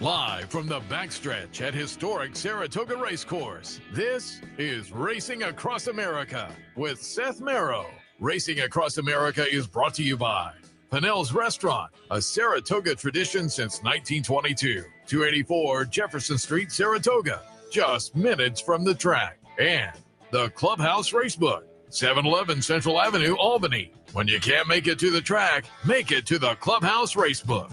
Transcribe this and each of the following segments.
Live from the backstretch at historic Saratoga Race Course, this is Racing Across America with Seth Merrow. Racing Across America is brought to you by Pinnell's Restaurant, a Saratoga tradition since 1922. 284 Jefferson Street, Saratoga, just minutes from the track. And the Clubhouse Racebook, 711 Central Avenue, Albany. When you can't make it to the track, make it to the Clubhouse Racebook.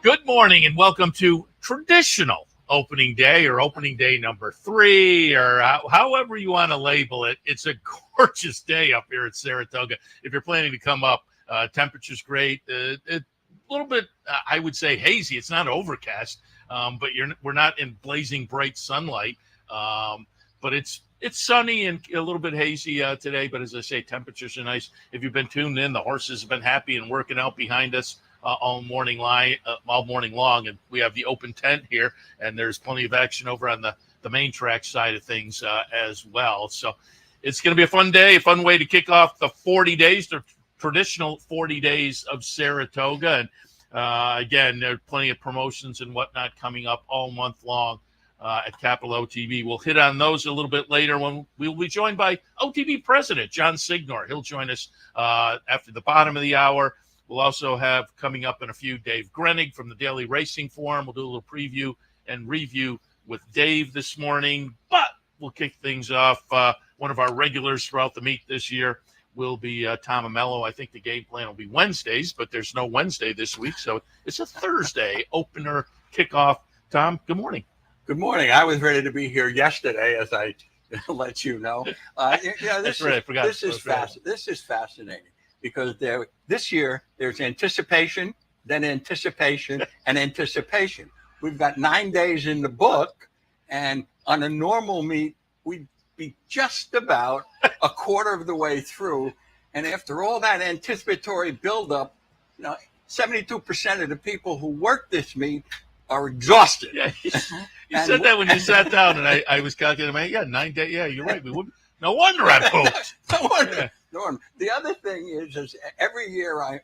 Good morning and welcome to traditional opening day or opening day number 3 or however you want to label it. It's a gorgeous day up here at Saratoga. If you're planning to come up, temperature's great. A little bit, I would say, hazy. It's not overcast, but we're not in blazing bright sunlight. But it's sunny and a little bit hazy today. But as I say, temperatures are nice. If you've been tuned in, the horses have been happy and working out behind us all morning long, and we have the open tent here, and there's plenty of action over on the main track side of things as well. So it's going to be a fun day, a fun way to kick off the 40 days, the traditional 40 days of Saratoga. And again, there are plenty of promotions and whatnot coming up all month long at Capital OTB. We'll hit on those a little bit later when we'll be joined by OTB President John Signor. He'll join us after the bottom of the hour. We'll also have coming up in a few Dave Grening from the Daily Racing Forum. We'll do a little preview and review with Dave this morning. But we'll kick things off. One of our regulars throughout the meet this year will be Tom Amello. I think the game plan will be Wednesdays, but there's no Wednesday this week. So it's a Thursday opener kickoff. Tom, good morning. Good morning. I was ready to be here yesterday, as I let you know. This is fascinating. Because this year, there's anticipation, then anticipation, and anticipation. We've got 9 days in the book, and on a normal meet, we'd be just about a quarter of the way through. And after all that anticipatory buildup, 72% of the people who work this meet are exhausted. Yeah, you said that when you sat down, and I was calculating, 9 days. Yeah, you're right. We wouldn't. No wonder I pooped. No wonder. Yeah. Norm. The other thing is every year I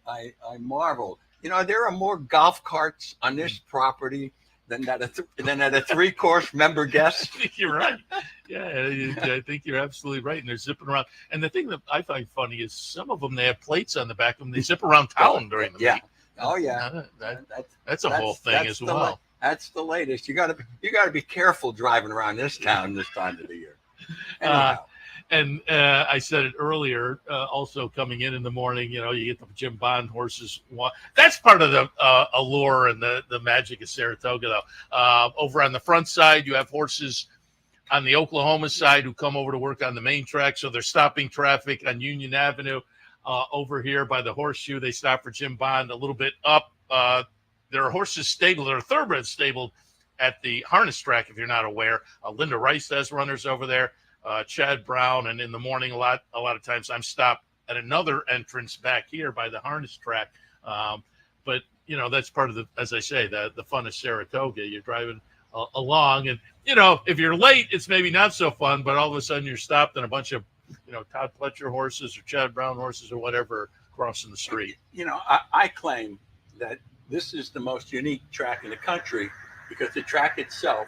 marvel. There are more golf carts on this property than at a 3-course member guest. I think you're right. Yeah, I think you're absolutely right. And they're zipping around. And the thing that I find funny is some of them, they have plates on the back of them. They zip around town during the meet. Oh yeah. That's a whole thing as well. That's the latest. You got to be careful driving around this town this time of the year. Anyhow. And I said it earlier, also coming in the morning, you get the Jim Bond horses. That's part of the allure and the magic of Saratoga, though. Over on the front side, you have horses on the Oklahoma side who come over to work on the main track. So they're stopping traffic on Union Avenue. Over here by the Horseshoe, they stop for Jim Bond a little bit up. There are horses stabled, there are thoroughbreds stabled at the harness track, if you're not aware. Linda Rice has runners over there. Chad Brown, and in the morning a lot of times I'm stopped at another entrance back here by the harness track. But that's part of as I say, the fun of Saratoga. You're driving along, and if you're late, it's maybe not so fun. But all of a sudden you're stopped, and a bunch of Todd Pletcher horses or Chad Brown horses or whatever crossing the street. I claim that this is the most unique track in the country because the track itself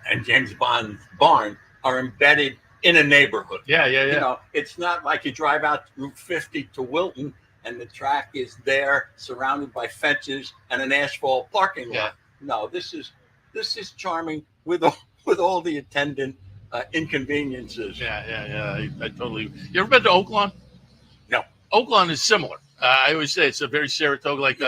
and James Bond's barn are embedded in a neighborhood. Yeah. It's not like you drive out Route 50 to Wilton and the track is there surrounded by fences and an asphalt parking lot. Yeah. No, this is charming with all the attendant inconveniences. Yeah. I totally. You ever been to Oaklawn? No. Oaklawn is similar. I always say it's a very Saratoga, like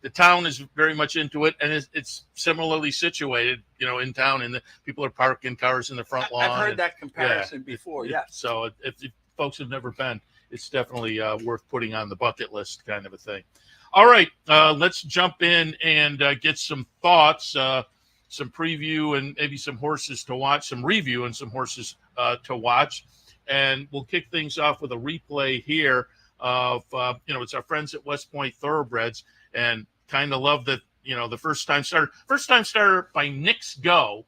the town is very much into it, and it's similarly situated, in town, and the people are parking cars in the front lawn. I've heard that comparison before, yes. So if folks have never been, it's definitely worth putting on the bucket list kind of a thing. All right, let's jump in and get some thoughts, some preview, and maybe some horses to watch, some review and some horses to watch. And we'll kick things off with a replay here of, it's our friends at West Point Thoroughbreds, and kind of love that, the first time starter by Nick's Go.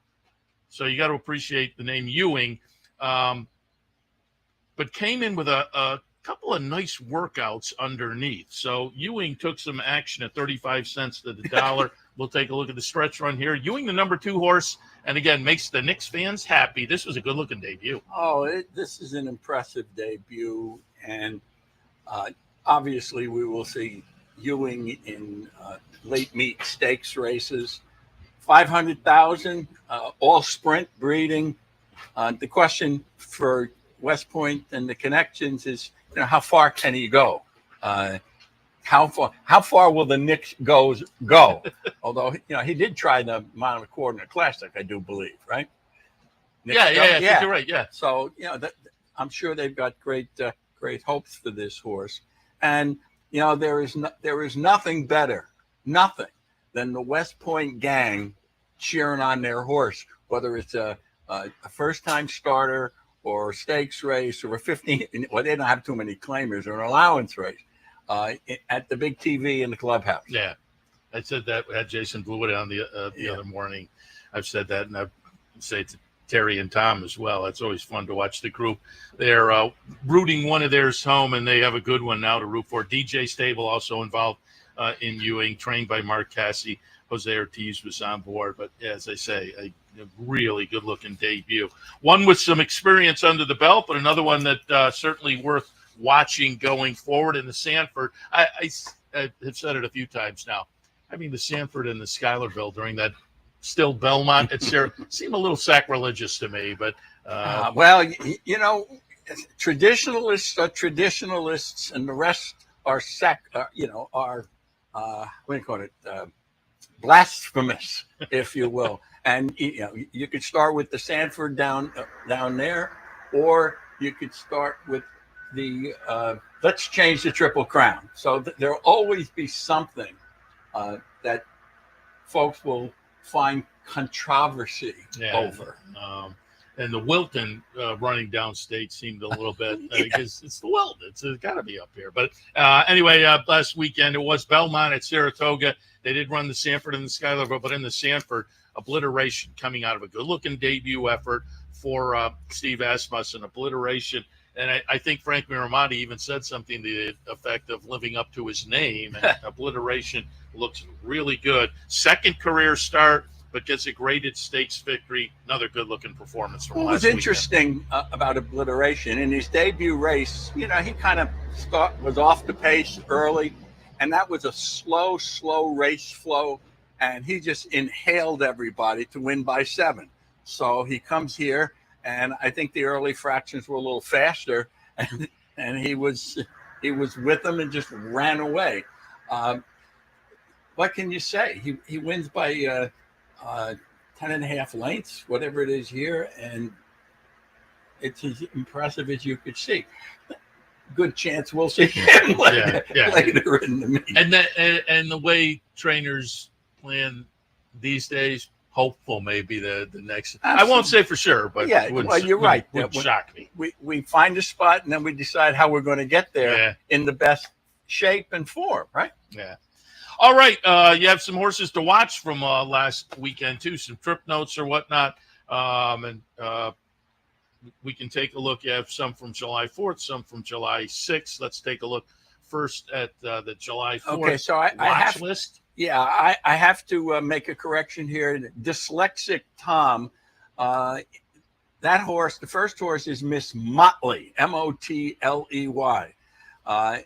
So you got to appreciate the name Ewing. but came in with a couple of nice workouts underneath. So Ewing took some action at 35 cents to the dollar. We'll take a look at the stretch run here. Ewing, the number 2 horse, and again, makes the Knicks fans happy. This was a good-looking debut. Oh, this is an impressive debut, and obviously we will see Ewing in late meet stakes races. 500,000, all sprint breeding. The question for West Point and the connections is, how far can he go? How far will the Knicks go? Although, he did try the Monmouth Coordinate Classic, I do believe, right? Yeah. I think you're right. Yeah. So, I'm sure they've got great hopes for this horse. And, there is nothing better, than the West Point gang cheering on their horse, whether it's a first-time starter or a stakes race or a 15. Well, they don't have too many claimers, or an allowance race at the big TV in the clubhouse. Yeah, I said that. We had Jason Blewett on the other morning. I've said that, and I say to Terry and Tom as well. It's always fun to watch the group. They're rooting one of theirs home, and they have a good one now to root for. DJ Stable also involved in Ewing, trained by Mark Cassie. Jose Ortiz was on board, but as I say, a really good-looking debut. One with some experience under the belt, but another one that certainly worth watching going forward in the Sanford. I have said it a few times now. I mean, the Sanford and the Schuylerville during that still Belmont at Sarah seem a little sacrilegious to me, but traditionalists are traditionalists, and the rest are what do you call it? Blasphemous, if you will. And you could start with the Sanford down there, or you could start with the let's change the Triple Crown. So there'll always be something that folks will find controversy over. And the Wilton running downstate seemed a little bit because it's the Wilton. It's got to be up here. But anyway, last weekend it was Belmont at Saratoga. They did run the Sanford and the Schuylerville, but in the Sanford, Obliteration coming out of a good-looking debut effort for Steve Asmussen. Obliteration. And I think Frank Miramonte even said something to the effect of living up to his name. And Obliteration looks really good. Second career start, but gets a graded stakes victory. Another good-looking performance from last weekend. What was interesting about Obliteration, in his debut race, he kind of was off the pace early, and that was a slow race flow, and he just inhaled everybody to win by 7. So he comes here, and I think the early fractions were a little faster, and he was with them and just ran away. What can you say? He wins by 10.5 lengths, whatever it is here, and it's as impressive as you could see. Good chance we'll see him later in the meet. And the way trainers plan these days, hopeful maybe the next. Absolutely. I won't say for sure, but you're right. Would shock me. We find a spot and then we decide how we're going to get there in the best shape and form, right? Yeah. All right, you have some horses to watch from last weekend too, some trip notes or whatnot, and we can take a look. You have some from July 4th, some from July 6th. Let's take a look first at the July 4th okay, so watch list. Yeah, I have to make a correction here. Dyslexic Tom, that horse, the first horse is Miss Motley, Motley.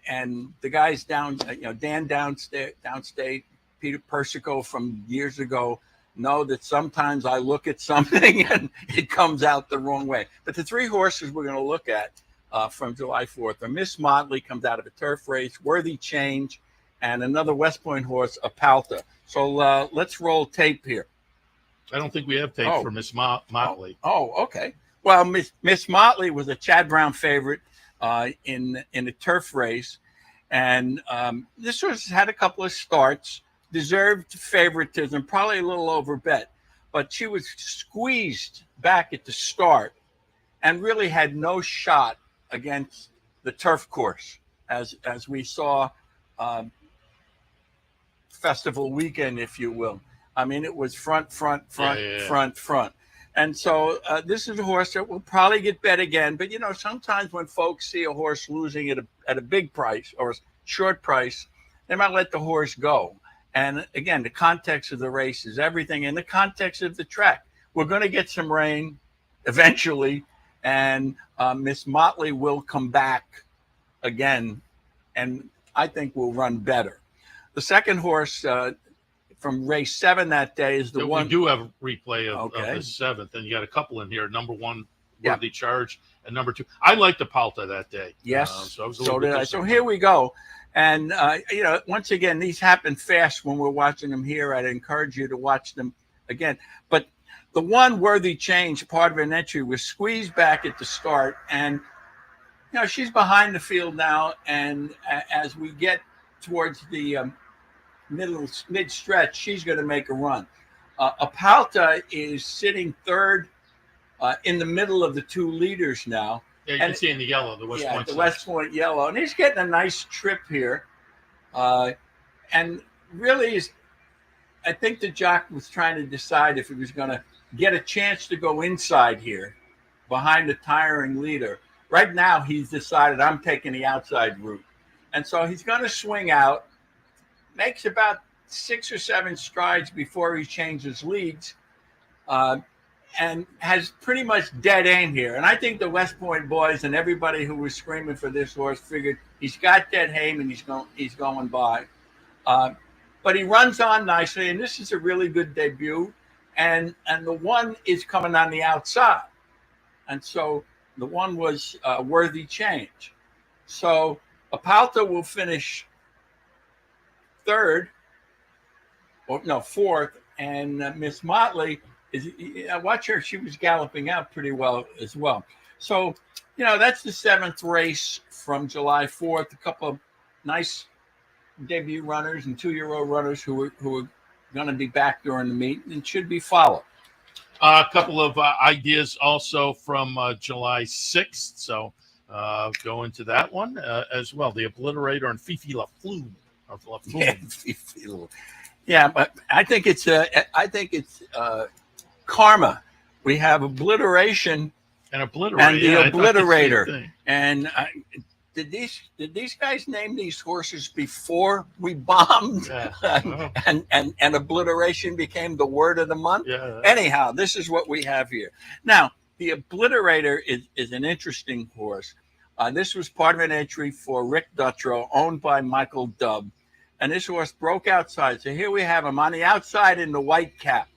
And the guys down, Dan downstate, Peter Persico from years ago, know that sometimes I look at something and it comes out the wrong way. But the 3 horses we're going to look at from July 4th are Miss Motley, comes out of a turf race, Worthy Change, and another West Point horse, Apalta. So let's roll tape here. I don't think we have tape for Miss Motley. Oh, okay. Well, Miss Motley was a Chad Brown favorite in a turf race, and this horse had a couple of starts, deserved favoritism, probably a little over bet, but she was squeezed back at the start and really had no shot against the turf course, as we saw festival weekend, if you will. I mean, it was front. And so this is a horse that will probably get bet again. But, sometimes when folks see a horse losing at a big price or a short price, they might let the horse go. And again, the context of the race is everything in the context of the track. We're going to get some rain eventually, and Miss Motley will come back again, and I think will run better. The second horse from race 7 that day is the one. We do have a replay of the 7th, and you got a couple in here. Number 1, Worthy Charge, and number 2. I liked the Palta that day. Yes, so did I. So here we go. And, once again, these happen fast when we're watching them here. I'd encourage you to watch them again. But the one Worthy Change, part of an entry, was squeezed back at the start. And, she's behind the field now. And as we get towards the mid stretch, she's going to make a run. Apalta is sitting third in the middle of the 2 leaders now. Yeah, you can see in the yellow, the West Point. The West Point yellow, and he's getting a nice trip here. And really, I think the jock was trying to decide if he was going to get a chance to go inside here, behind the tiring leader. Right now, he's decided I'm taking the outside route, and so he's going to swing out. Makes about 6 or 7 strides before he changes leads, and has pretty much dead aim here. And I think the West Point boys and everybody who was screaming for this horse figured he's got dead aim and he's going by. But he runs on nicely, and this is a really good debut. And the one is coming on the outside, and so the one was Worthy Change. So Apalta will finish 3rd, or no, 4th, and Miss Motley is. Watch her; she was galloping out pretty well as well. So, that's the 7th race from July 4th. A couple of nice debut runners and 2-year-old runners who are going to be back during the meet and should be followed. A couple of ideas also from July 6th. So go into that one as well. The Obliterator and Fifi La Flume. Yeah, but I think it's karma. We have Obliteration and the Obliterator. And did these guys name these horses before we bombed? Yeah. and Obliteration became the word of the month? Yeah. Anyhow, this is what we have here. Now, the Obliterator is an interesting horse. This was part of an entry for Rick Dutrow, owned by Michael Dubb. And this horse broke outside. So here we have him on the outside in the white cap.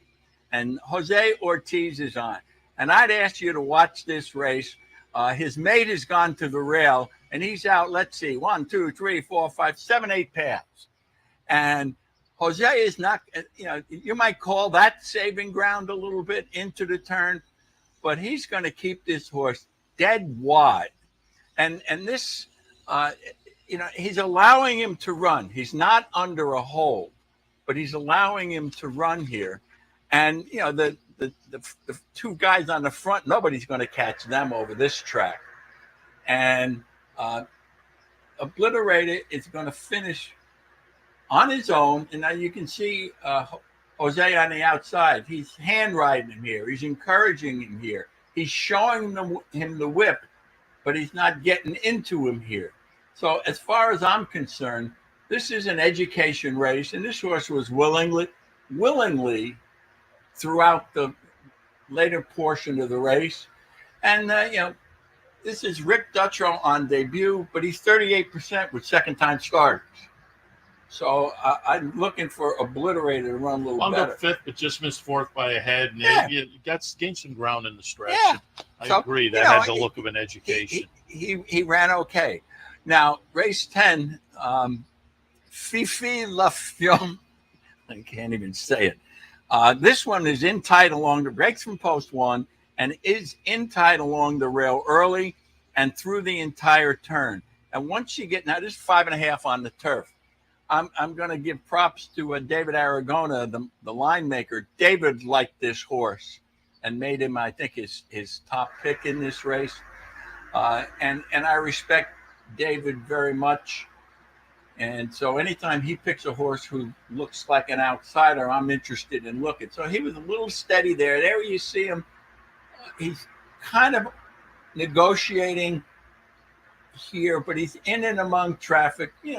And Jose Ortiz is on. And I'd ask you to watch this race. His mate has gone to the rail, and he's out, let's see, 1, 2, 3, 4, 5, 7, 8 paths. And Jose is not, you might call that saving ground a little bit into the turn, but he's going to keep this horse dead wide. And this, he's allowing him to run. He's not under a hold, but he's allowing him to run here. And, the 2 guys on the front, nobody's going to catch them over this track. And Obliterator is going to finish on his own. And now you can see Jose on the outside. He's hand-riding him here. He's encouraging him here. He's showing him the whip, but he's not getting into him here. So as far as I'm concerned, this is an education race, and this horse was willingly throughout the later portion of the race. And, this is Rick Dutrow on debut, but he's 38% with second-time starters. So I'm looking for Obliterator to run a little better. Wound up 5th, but just missed 4th by a head. And he gained some ground in the stretch. Yeah. I agree. That has a look of an education. He ran okay. Now, race 10, Fifi La Flume. I can't even say it. This one is in tight along the breaks from post 1 and is in tight along the rail early and through the entire turn. And once you get, now this is 5.5 on the turf. I'm going to give props to David Aragona, the line maker. David liked this horse and made him, I think, his top pick in this race. And I respect David very much. And so anytime he picks a horse who looks like an outsider, I'm interested in looking. So he was a little steady there. There you see him he's kind of negotiating here, but he's in and among traffic. You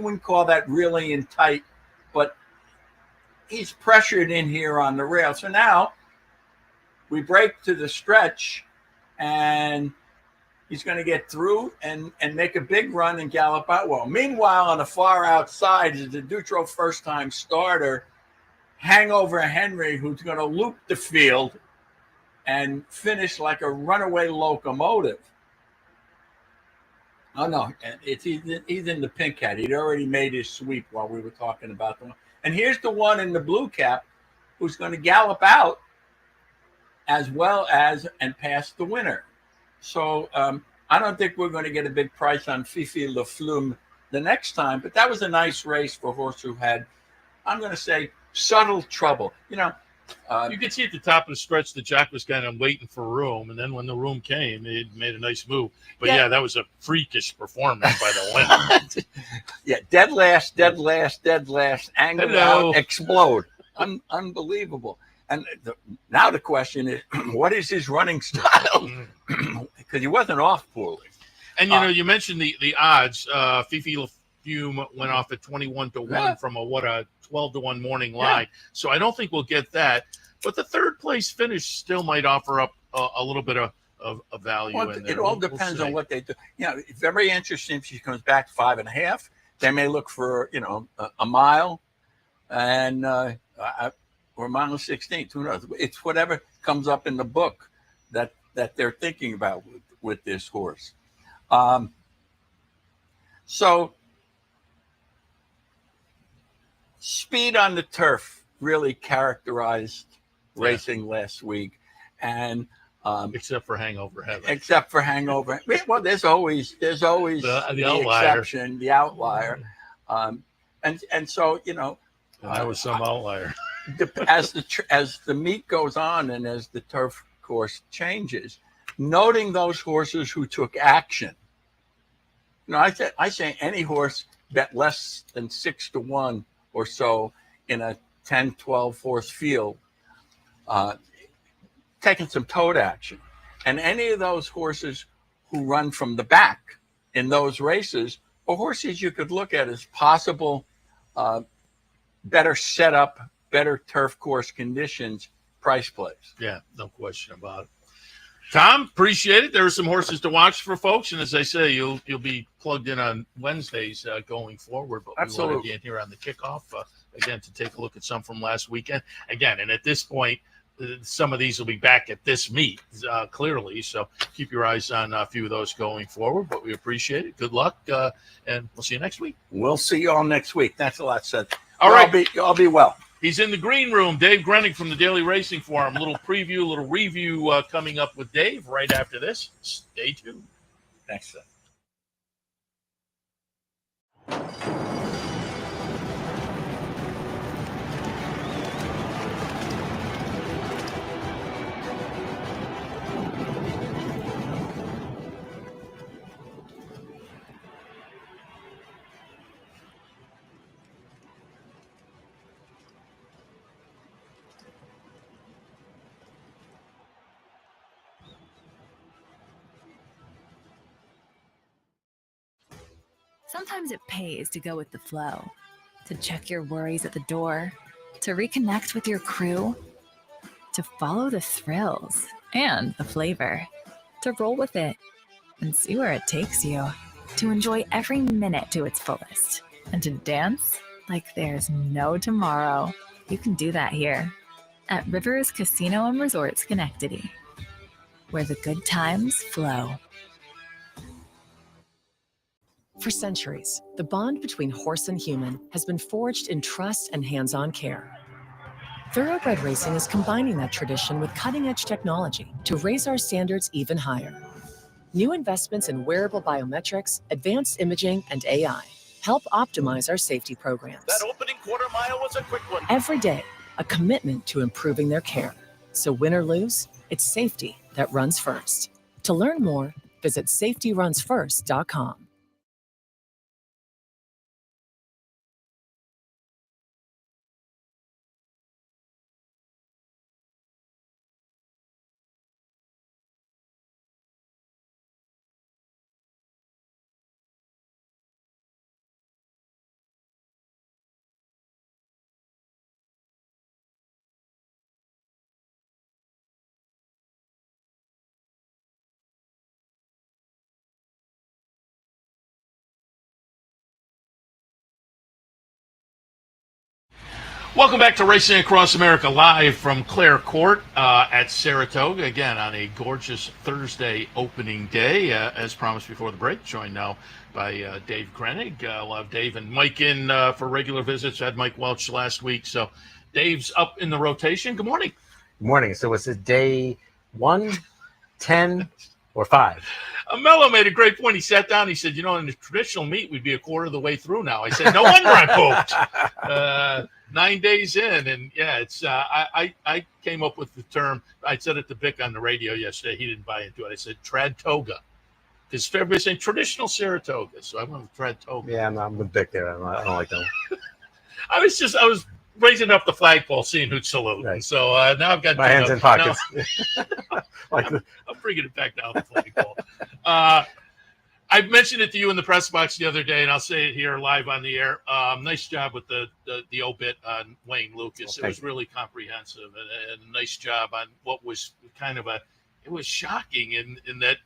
wouldn't call that really in tight, but he's pressured in here on the rail. So now we break to the stretch, and he's going to get through and make a big run and gallop out well. Meanwhile, on the far outside is the Dutro first-time starter, Hangover Henry, who's going to loop the field and finish like a runaway locomotive. Oh, no, he's in the pink hat. He'd already made his sweep while we were talking about them. And here's the one in the blue cap who's going to gallop out as well as and pass the winner. So I don't think we're going to get a big price on Fifi Le Flume the next time, but that was a nice race for a horse who had, I'm going to say, subtle trouble. You could see at the top of the stretch that Jack was kind of waiting for room, and then when the room came, it made a nice move. But yeah, that was a freakish performance by the winner. Yeah, dead last, angle out, explode. Unbelievable. And now the question is, what is his running style? Because he wasn't off poorly. And, you mentioned the odds. Fifi Le Flume went off at 21-1 from a 12-1 morning line. So I don't think we'll get that. But the third place finish still might offer up a little bit of value. Well, it all depends on what they do. It's very interesting if she comes back 5.5. They may look for, a mile and or a mile 16. Who knows? It's whatever comes up in the book that they're thinking about with this horse. So speed on the turf really characterized racing last week, and except for Hangover Heaven. Well, there's always the outlier. Exception, the outlier, and so that was some outlier. As the meet goes on and as the turf course changes, noting those horses who took action. I say any horse bet less than 6-1 or so in a 10, 12 horse field, taking some toed action. And any of those horses who run from the back in those races are horses you could look at as possible better setup, better turf course conditions, price plays. Yeah, no question about it. Tom, appreciate it. There are some horses to watch for folks, and as I say, you'll be plugged in on Wednesdays going forward. But we want to get here on the kickoff again to take a look at some from last weekend. Again, and at this point, some of these will be back at this meet clearly. So keep your eyes on a few of those going forward. But we appreciate it. Good luck, and we'll see you next week. We'll see you all next week. Thanks a lot, Seth. All right, I'll be well. He's in the green room. Dave Grening from the Daily Racing Forum. A little preview, a little review coming up with Dave right after this. Stay tuned. Thanks, Seth. Sometimes it pays to go with the flow, to check your worries at the door, to reconnect with your crew, to follow the thrills and the flavor, to roll with it and see where it takes you, to enjoy every minute to its fullest, and to dance like there's no tomorrow. You can do that here at Rivers Casino and Resort Schenectady, where the good times flow. For centuries, the bond between horse and human has been forged in trust and hands-on care. Thoroughbred racing is combining that tradition with cutting-edge technology to raise our standards even higher. New investments in wearable biometrics, advanced imaging, and AI help optimize our safety programs. That opening quarter mile was a quick one. Every day, a commitment to improving their care. So win or lose, it's safety that runs first. To learn more, visit safetyrunsfirst.com. Welcome back to Racing Across America, live from Clare Court at Saratoga, again on a gorgeous Thursday opening day. As promised before the break, joined now by Dave Grening. We'll have Dave and Mike in for regular visits. Had Mike Welch last week, so Dave's up in the rotation. Good morning. Good morning. So was it day 1, 10, or 5? Amello made a great point. He sat down. He said, "You know, in the traditional meet, we'd be a quarter of the way through now." I said, "No wonder I pooped." 9 days in, and yeah, it's I came up with the term. I said it to Vic on the radio yesterday. He didn't buy into it. I said Tradtoga, because everybody's saying traditional Saratoga, so I went with Tradtoga. Yeah, I'm with Vic there. I don't like that one. I was raising up the flagpole, seeing who'd salute. Right. And so now I've got my hands in pockets. I'm bringing it back down the flagpole. I mentioned it to you in the press box the other day, and I'll say it here live on the air. Nice job with the obit on Wayne Lucas. It was really comprehensive, and a nice job on what was kind of it was shocking in that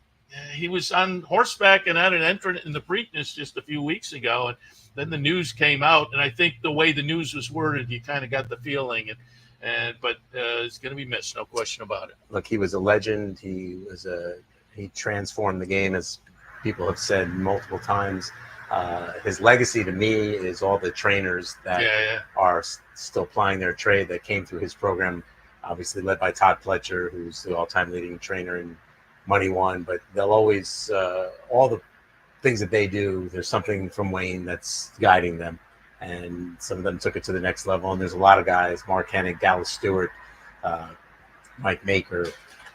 he was on horseback and had an entrant in the Preakness just a few weeks ago, and then the news came out, and I think the way the news was worded, you kind of got the feeling, but it's going to be missed, no question about it. Look, he was a legend. He transformed the game, as people have said multiple times. His legacy to me is all the trainers that are still plying their trade that came through his program, obviously led by Todd Fletcher, who's the all-time leading trainer in Money One. But they'll always, all the things that they do, there's something from Wayne that's guiding them. And some of them took it to the next level. And there's a lot of guys, Mark Hennig, Dallas Stewart, Mike Maker,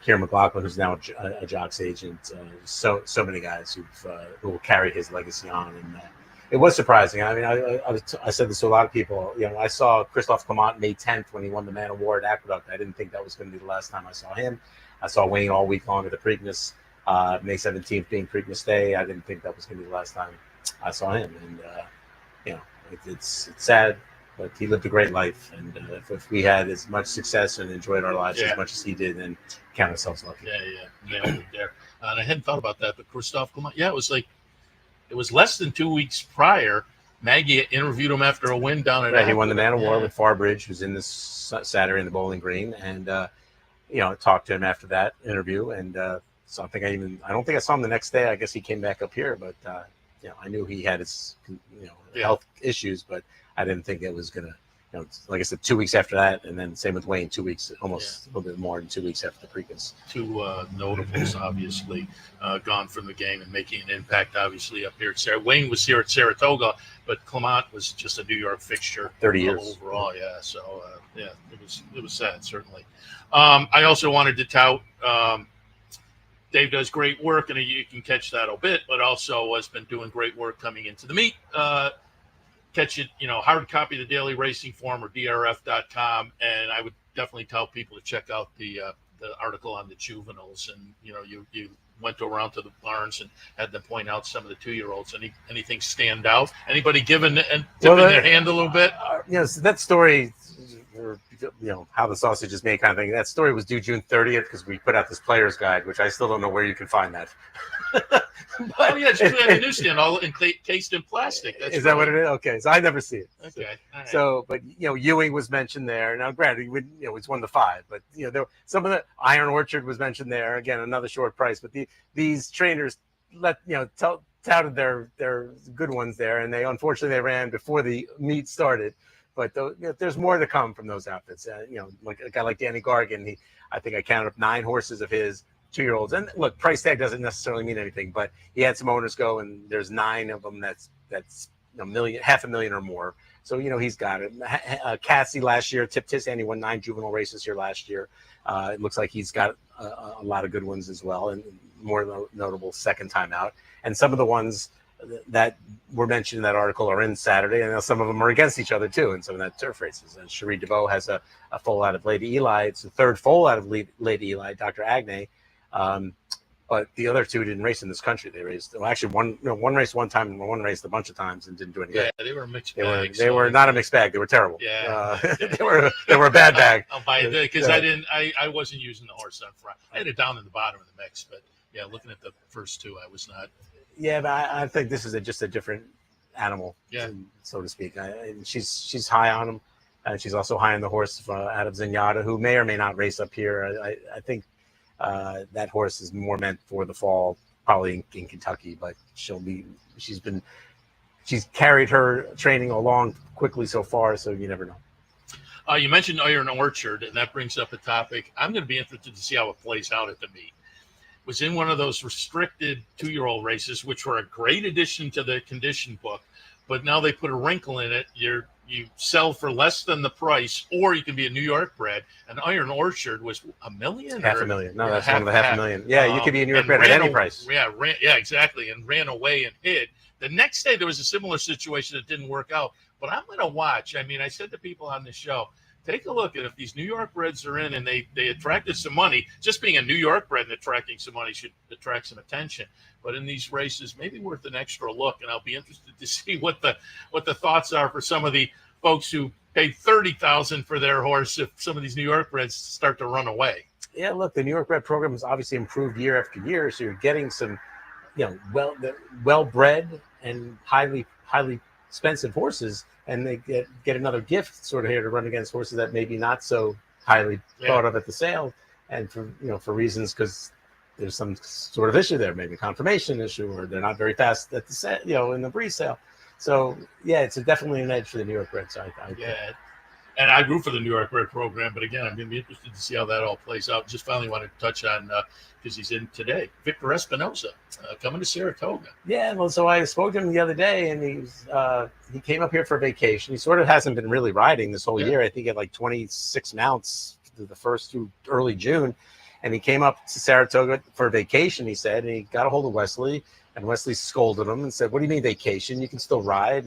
Kieran McLaughlin, who's now a Jock's agent, so many guys who will carry his legacy on, and it was surprising. I mean, I said this to a lot of people. You know, I saw Christophe Clement May 10th when he won the Man Award at Aqueduct. I didn't think that was going to be the last time I saw him. I saw Wayne all week long at the Preakness, May 17th being Preakness Day. I didn't think that was going to be the last time I saw him, and you know, it's sad. But he lived a great life, and if we had as much success and enjoyed our lives as much as he did, then count ourselves lucky. Nailed it there. And I hadn't thought about that, but Christophe Clement, it was less than 2 weeks prior. Maggie interviewed him after a win down at he won the Man Award with Farbridge, who's in this Saturday in the Bowling Green, and talked to him after that interview, and so I don't think I saw him the next day. I guess he came back up here, but I knew he had his health issues, but I didn't think it was going to, like I said, 2 weeks after that, and then same with Wayne, 2 weeks, almost a little bit more than 2 weeks after the Preakness. Two notables, obviously, gone from the game and making an impact, obviously, up here at Saratoga. Wayne was here at Saratoga, but Clement was just a New York fixture. 30 years. Overall, So, it was sad, certainly. I also wanted to tout, Dave does great work, and you can catch that obit, but also has been doing great work coming into the meet. Catch it, hard copy of the Daily Racing Form or drf.com, and I would definitely tell people to check out the article on the juveniles. And you went around to the barns and had them point out some of the 2-year-olds. Anything stand out? Anybody tipping their hand a little bit? That story, how the sausage is made kind of thing. That story was due June 30th because we put out this player's guide, which I still don't know where you can find that. It's just on the newsstand, all encased in plastic. Is that what it is? Okay, so I never see it. Okay. All right. So, but Ewing was mentioned there. Now, granted, it's 1 to 5, but there some of the Iron Orchard was mentioned there. Again, another short price, but these trainers touted their good ones there, and unfortunately they ran before the meet started. But there's more to come from those outfits. Like a guy like Danny Gargan, I think I counted up 9 horses of his 2-year-olds. And look, price tag doesn't necessarily mean anything, but he had some owners go, and there's 9 of them that's $500,000 or more. So he's got it. Cassie last year, Tip Tissan, he won 9 juvenile races here last year. It looks like he's got a lot of good ones as well, and more notable second time out. And some of the ones that were mentioned in that article are in Saturday, and some of them are against each other too in some of that turf races. And Cherie DeVoe has a foal out of Lady Eli. It's the 3rd foal out of Lady Eli, Dr. Agne. But the other 2 didn't race in this country. They raced one race one time and one raced a bunch of times and didn't do any good. Yeah, they were a mixed bag. They were not a mixed bag. They were terrible. Yeah, they were a bad bag. I'll buy it because I wasn't using the horse up front. I had it down in the bottom of the mix, but looking at the first 2, I was not. Yeah, but I think this is just a different animal, so to speak. She's high on him. And she's also high on the horse out of Zenyatta, who may or may not race up here. I think that horse is more meant for the fall, probably in Kentucky, but she's carried her training along quickly so far, so you never know. You mentioned Iron Orchard, and that brings up a topic. I'm going to be interested to see how it plays out at the meet. Was in one of those restricted 2-year-old races, which were a great addition to the condition book, but now they put a wrinkle in it. You sell for less than the price, or you can be a New York bred. And Iron Orchard was $1 million? $500,000. No, that's one of the $500,000. Yeah, you could be a New York bred at any price. Yeah, exactly, and ran away and hid. The next day, there was a similar situation that didn't work out. But I'm going to watch. I mean, I said to people on the show, take a look at if these New York breds are in and they attracted some money. Just being a New York bred and attracting some money should attract some attention. But in these races, maybe worth an extra look. And I'll be interested to see what the thoughts are for some of the folks who paid $30,000 for their horse if some of these New York breds start to run away. Yeah, look, the New York bred program has obviously improved year after year. So you're getting some, well-bred and highly expensive horses, and they get another gift sort of here to run against horses that maybe not so highly thought of at the sale, and for reasons because there's some sort of issue there, maybe a confirmation issue, or they're not very fast at the sale, in the pre-sale. So yeah, it's definitely an edge for the New York Reds. And I root for the New York Red program, but again, I'm going to be interested to see how that all plays out. Just finally wanted to touch on, because he's in today, Victor Espinosa coming to Saratoga. Yeah, well, so I spoke to him the other day, and he came up here for vacation. He sort of hasn't been really riding this whole year. I think he had like 26 mounts the first through early June, and he came up to Saratoga for vacation, he said, and he got a hold of Wesley, and Wesley scolded him and said, "What do you mean vacation? You can still ride."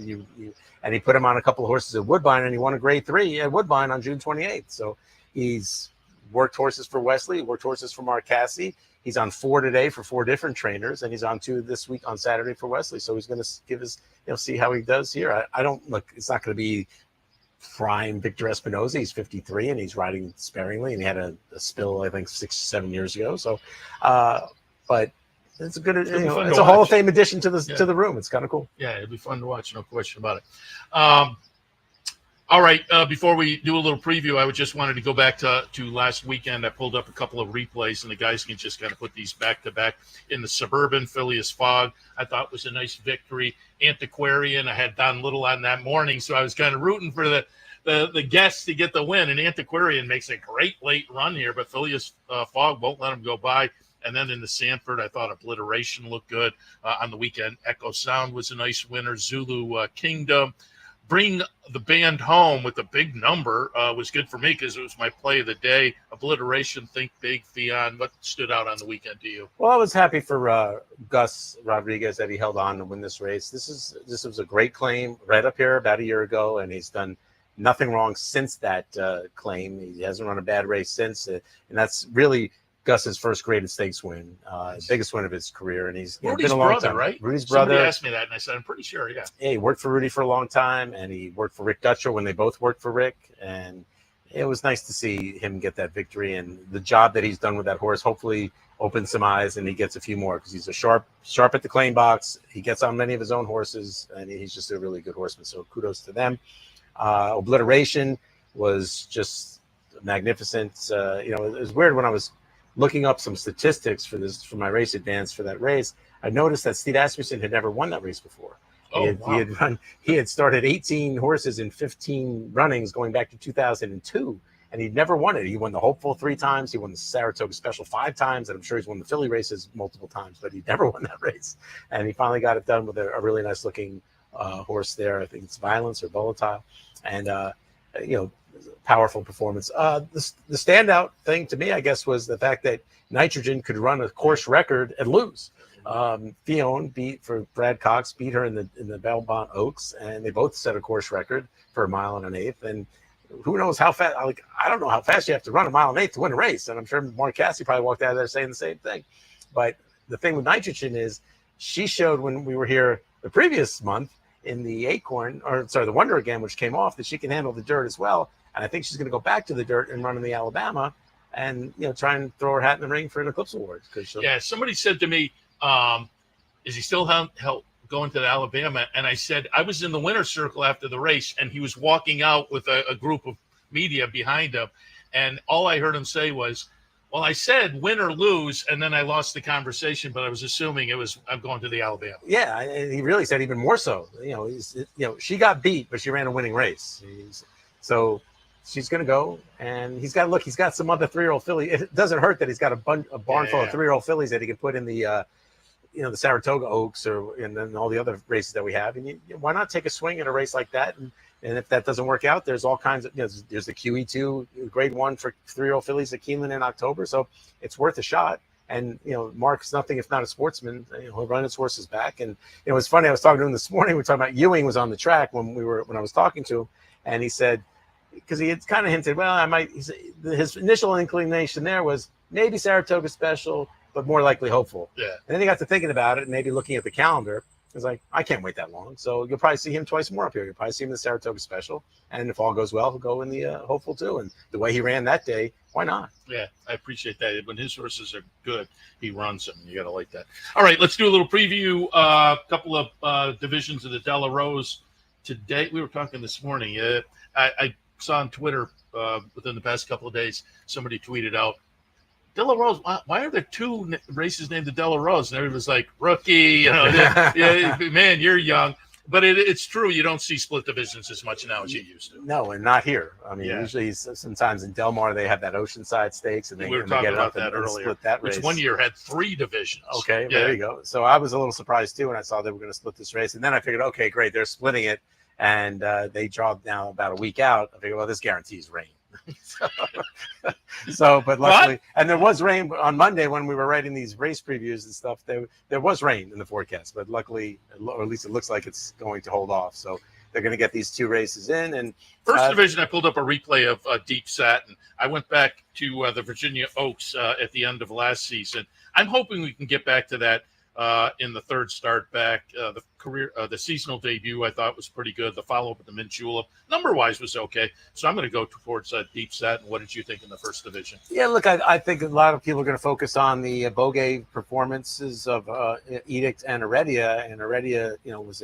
And he put him on a couple of horses at Woodbine, and he won a grade 3 at Woodbine on June 28th. So he's worked horses for Wesley, worked horses for Mark Cassie. He's on 4 today for 4 different trainers, and he's on 2 this week on Saturday for Wesley. So he's going to give his, see how he does here. I don't look, it's not going to be prime Victor Espinosa. He's 53 and he's riding sparingly, and he had a spill, I think, 6-7 years ago. So, but it's a good, it's a Hall of Fame addition to the room. It's kind of cool. Yeah, it'll be fun to watch, no question about it. All right, before we do a little preview, I just wanted to go back to last weekend. I pulled up a couple of replays, and the guys can just kind of put these back to back. In the Suburban, Phileas Fogg, I thought was a nice victory. Antiquarian, I had Don Little on that morning, so I was kind of rooting for the guests to get the win. And Antiquarian makes a great late run here, but Phileas Fogg won't let him go by. And then in the Sanford, I thought Obliteration looked good on the weekend. Echo Sound was a nice winner. Zulu Kingdom. Bring the band home with a big number was good for me because it was my play of the day. Obliteration, Think Big, Theon. What stood out on the weekend to you? Well, I was happy for Gus Rodriguez that he held on to win this race. This was a great claim right up here about a year ago, and he's done nothing wrong since that claim. He hasn't run a bad race since, and that's really Gus's first graded stakes win, biggest win of his career, and he's Rudy's been a long brother, time. Right? Rudy's Somebody brother. asked me that, and I said I'm pretty sure. Yeah. Yeah, he worked for Rudy for a long time, and he worked for Rick Dutcher when they both worked for Rick, and it was nice to see him get that victory. And the job that he's done with that horse hopefully opens some eyes, and he gets a few more because he's a sharp at the claim box. He gets on many of his own horses, and he's just a really good horseman. So kudos to them. Obliteration was just magnificent. It was weird when I was looking up some statistics for my race advance for that race. I noticed that Steve Asmussen had never won that race before. He had started 18 horses in 15 runnings going back to 2002, and he'd never won it. He won the Hopeful 3 times. He won the Saratoga Special 5 times, and I'm sure he's won the Philly races multiple times, but he never won that race. And he finally got it done with a really nice looking horse there. I think it's Violence or Volatile, and powerful performance. The standout thing to me, I guess, was the fact that Nitrogen could run a course record and lose. Fionn Brad Cox beat her in the Belmont Oaks, and they both set a course record for 1 mile and an eighth. And who knows how fast? I don't know how fast you have to run 1 mile and an eighth to win a race. And I'm sure Mark Cassie probably walked out of there saying the same thing. But the thing with Nitrogen is she showed when we were here the previous month in the the Wonder Again, which came off, that she can handle the dirt as well. And I think she's going to go back to the dirt and run in the Alabama and, try and throw her hat in the ring for an Eclipse Awards. Somebody said to me, is he still going to Alabama, and I said I was in the winner's circle after the race, and he was walking out with a group of media behind him, and all I heard him say was, well, I said win or lose, and then I lost the conversation, but I was assuming I'm going to the Alabama. Yeah, and he really said even more so. She got beat, but she ran a winning race. So she's going to go, and he's got some other 3-year-old filly. It doesn't hurt that he's got a barn full of 3-year-old fillies that he can put in the the Saratoga Oaks and then all the other races that we have. And why not take a swing at a race like that? And if that doesn't work out, there's all kinds of, there's the QE2 grade 1 for 3-year-old fillies at Keeneland in October. So it's worth a shot. And, Mark's nothing if not a sportsman. He'll run his horses back. And it was funny. I was talking to him this morning. We were talking about Ewing was on the track when I was talking to him. And he said, because he had kind of hinted, well, I might, his initial inclination there was maybe Saratoga Special, but more likely hopeful. Yeah. And then he got to thinking about it and maybe looking at the calendar. He was like, I can't wait that long. So you'll probably see him twice more up here. You'll probably see him in the Saratoga Special. And if all goes well, he'll go in the hopeful too. And the way he ran that day, why not? Yeah, I appreciate that. When his horses are good, he runs them. You got to like that. All right, let's do a little preview. A couple of divisions of the Della Rose today. We were talking this morning. I saw on Twitter within the past couple of days, somebody tweeted out, Della Rose, why are there 2 races named the Della Rose? And everybody was like, rookie, man, you're young. But it's true. You don't see split divisions as much now as you used to. No, and not here. I mean, usually sometimes in Del Mar, they have that Oceanside Stakes. And we were talking about that earlier. Split that race. Which one year had 3 divisions. Okay, there you go. So I was a little surprised, too, when I saw they were going to split this race. And then I figured, okay, great, they're splitting it. And they draw now about a week out. I figured, well, this guarantees rain. But luckily, and there was rain on Monday when we were writing these race previews and stuff. There was rain in the forecast, but luckily, or at least it looks like it's going to hold off. So they're going to get these 2 races in. And first division, I pulled up a replay of Deep Satin. I went back to the Virginia Oaks at the end of last season. I'm hoping we can get back to that in the third start back. The seasonal debut I thought was pretty good. The follow-up with the Mint Julep, number-wise, was okay. So I'm going to go towards Deep Set. What did you think in the first division? Yeah, look, I think a lot of people are going to focus on the Bogue performances of Edict and Heredia. And Heredia, was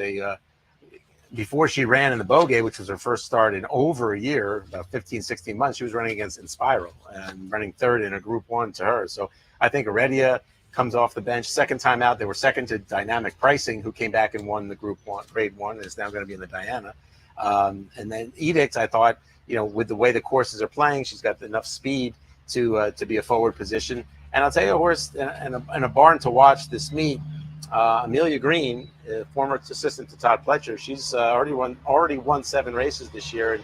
before she ran in the Bogue, which was her first start in over a year, about 15, 16 months, she was running against Inspiral and running third in a Group 1 to her. So I think Heredia comes off the bench. Second time out, they were second to Dynamic Pricing, who came back and won the Group 1, Grade 1, and is now going to be in the Diana. And then Edict, I thought, with the way the courses are playing, she's got enough speed to be a forward position. And I'll tell you a horse and a barn to watch this meet. Amelia Green, former assistant to Todd Pletcher, she's already won 7 races this year,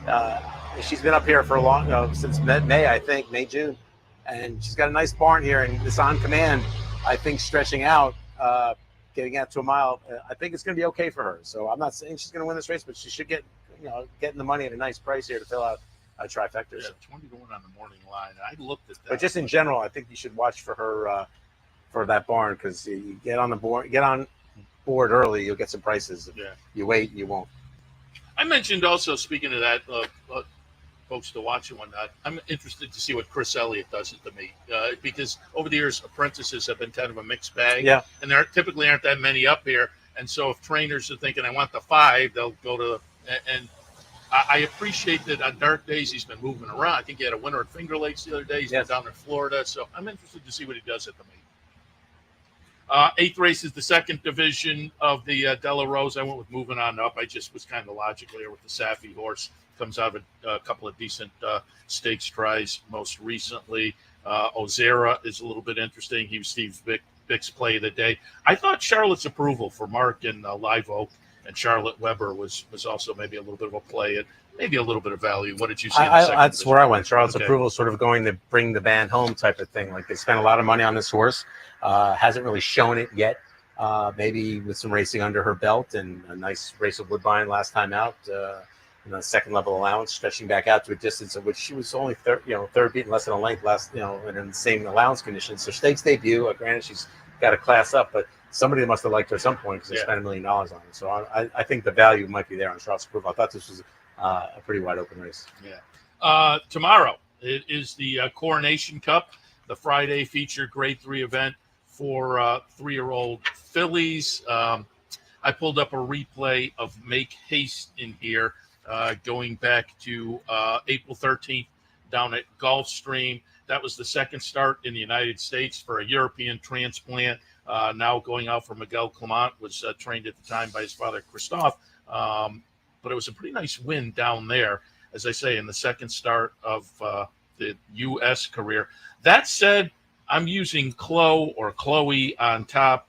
and she's been up here for a long, since May, June. And she's got a nice barn here, and this on command, I think, stretching out, getting out to a mile, I think it's going to be okay for her. So I'm not saying she's going to win this race, but she should get getting the money at a nice price here to fill out a trifecta. Yeah, 20 to 1 on the morning line. I looked at that. But just in general, I think you should watch for her for that barn, because you get on board early, you'll get some prices. If you wait, you won't. I mentioned also, speaking of that, folks to watch and whatnot, I'm interested to see what Chris Elliott does at the meet, because over the years, apprentices have been kind of a mixed bag. Yeah. And there typically aren't that many up here. And so if trainers are thinking, I want the 5, they'll go to and I appreciate that on dark days he's been moving around. I think he had a winner at Finger Lakes the other day. He's been down in Florida. So I'm interested to see what he does at the meet. 8th race is the second division of the Della Rose. I went with moving on up. I just was kind of logical here with the Safi horse. Comes out of a couple of decent stakes tries most recently. Ozera is a little bit interesting. He was Steve Bick's play of the day. I thought Charlotte's Approval for Mark and Live Oak and Charlotte Weber was also maybe a little bit of a play and maybe a little bit of value. What did you see? That's where I went. Charlotte's Approval is sort of going to bring the band home type of thing. Like, they spent a lot of money on this horse. Hasn't really shown it yet. Maybe with some racing under her belt and a nice race of Woodbine last time out. Second level allowance, stretching back out to a distance of which she was only third beaten less than a length last, and in the same allowance conditions. So stakes debut. Granted, she's got a class up, but somebody must have liked her at some point because they spent $1 million on it. So I think the value might be there on Charlotte's Approval. I thought this was a pretty wide open race. Yeah. Tomorrow it is the Coronation Cup, the Friday feature Grade 3 event for 3-year-old fillies. I pulled up a replay of Make Haste in here, going back to April 13th down at Gulfstream. That was the second start in the United States for a European transplant. Now going out for Miguel Clement, was trained at the time by his father, Christophe. But it was a pretty nice win down there, as I say, in the second start of the U.S. career. That said, I'm using Chloe on top,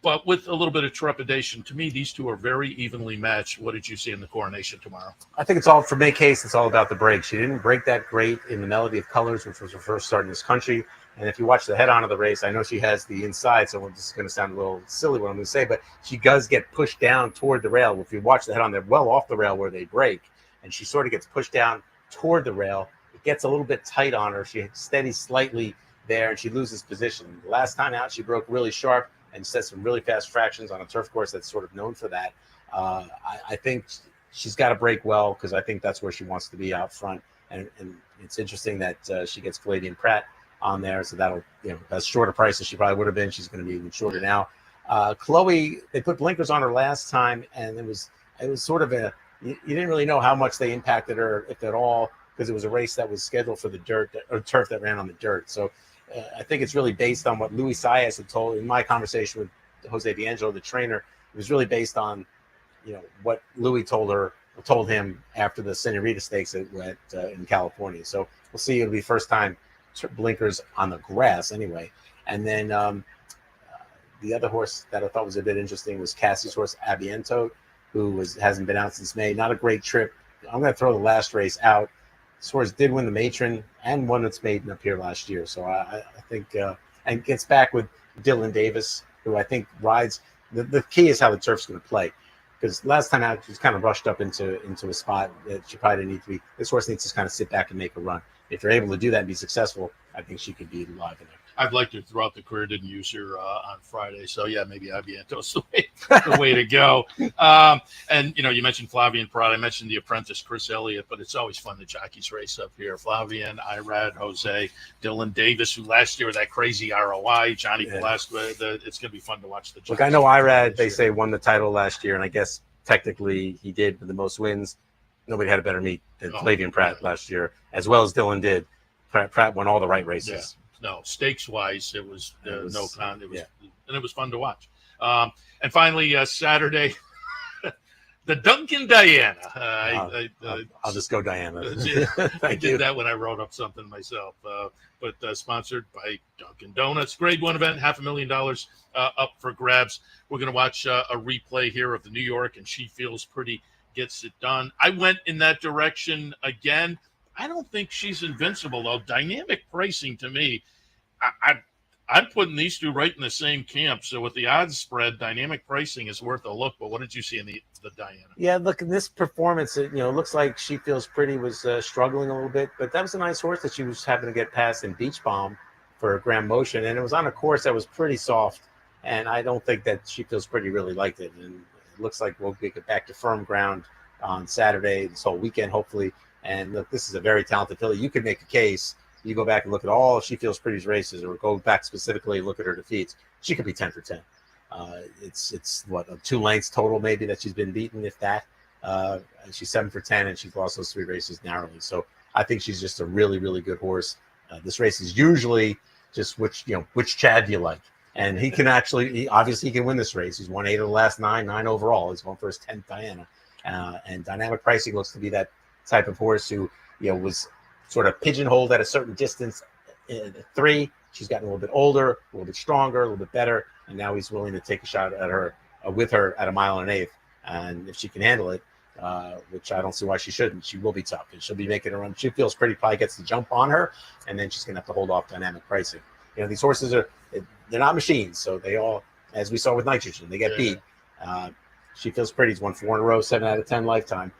but with a little bit of trepidation. To me, these two are very evenly matched. What did you see in the coronation tomorrow? I think it's all, for Make Haste, it's all about the break. She didn't break that great in the Melody of Colors, which was her first start in this country. And if you watch the head-on of the race, I know she has the inside, so this is going to sound a little silly what I'm going to say, but she does get pushed down toward the rail. If you watch the head-on, they're well off the rail where they break, and she sort of gets pushed down toward the rail. It gets a little bit tight on her. She steadies slightly there, and she loses position. The last time out, she broke really sharp and set some really fast fractions on a turf course that's sort of known for that. I think she's got to break well, because I think that's where she wants to be out front. And it's interesting that she gets Flavien Prat on there, so that'll, as short a price as she probably would have been, she's going to be even shorter now. Chloe, they put blinkers on her last time, and it was sort of you didn't really know how much they impacted her, if at all, because it was a race that was scheduled for the dirt or turf that ran on the dirt. So I think it's really based on what Louis Saez had told in my conversation with Jose D'Angelo, the trainer. It was really based on, what Louis told him after the Senorita Stakes in California. So we'll see. It'll be first time blinkers on the grass anyway. And then the other horse that I thought was a bit interesting was Cassie's horse, Abiento, who hasn't been out since May. Not a great trip. I'm going to throw the last race out. This horse did win the Matron and won its maiden up here last year. So I think, and gets back with Dylan Davis, who I think rides. The key is how the turf's going to play. Because last time out, she was kind of rushed up into a spot that she probably didn't need to be. This horse needs to kind of sit back and make a run. If you're able to do that and be successful, I think she could be live in there. I've liked her throughout the career. Didn't use her on Friday, so yeah, maybe Abiento's the way to go. And you mentioned Flavien Prat. I mentioned the apprentice Chris Elliott, but it's always fun the jockeys race up here. Flavien, Irad, Jose, Dylan Davis, who last year with that crazy ROI, Johnny Velasquez. It's going to be fun to watch the jockeys. Look, I know Irad, they say, won the title last year, and I guess technically he did with the most wins. Nobody had a better meet than Flavien Prat last year, as well as Dylan did. Pratt won all the right races. Yeah. No, stakes wise, it was no con. It was, and it was fun to watch. And finally, Saturday, the Duncan Diana. I'll just go Diana. I did that when I wrote up something myself. But sponsored by Dunkin' Donuts. Grade 1 event, $500,000 up for grabs. We're going to watch a replay here of the New York, and She Feels Pretty gets it done. I went in that direction again. I don't think she's invincible, though. Dynamic pricing, to me, I'm putting these two right in the same camp. So with the odds spread, dynamic pricing is worth a look. But what did you see in the Diana? Yeah, look, in this performance, it looks like She Feels Pretty was struggling a little bit. But that was a nice horse that she was having to get past in Beach Bomb for Grand Motion. And it was on a course that was pretty soft. And I don't think that She Feels Pretty really liked it. And it looks like we'll get back to firm ground on Saturday, this whole weekend, hopefully. And look, this is a very talented filly. You could make a case. You go back and look at all of She Feels Pretty's races, or go back specifically and look at her defeats. She could be 10 for 10. It's what, 2 lengths total maybe that she's been beaten, if that. She's 7 for 10, and she's lost those 3 races narrowly. So I think she's just a really, really good horse. This race is usually just which Chad do you like? And he can obviously he can win this race. He's won 8 of the last 9 overall. He's going for his 10th Diana. And dynamic pricing looks to be that type of horse who was sort of pigeonholed at a certain distance at 3. She's gotten a little bit older, a little bit stronger, a little bit better, and now he's willing to take a shot at her with her at 1 1/8. And if she can handle it, which I don't see why she shouldn't, she will be tough, and she'll be making a run. She Feels Pretty probably gets the jump on her, and then she's going to have to hold off dynamic pricing. These horses they're not machines, so they all, as we saw with Nitrogen, they get beat. She Feels Pretty's won 4 in a row, 7 out of 10 lifetime.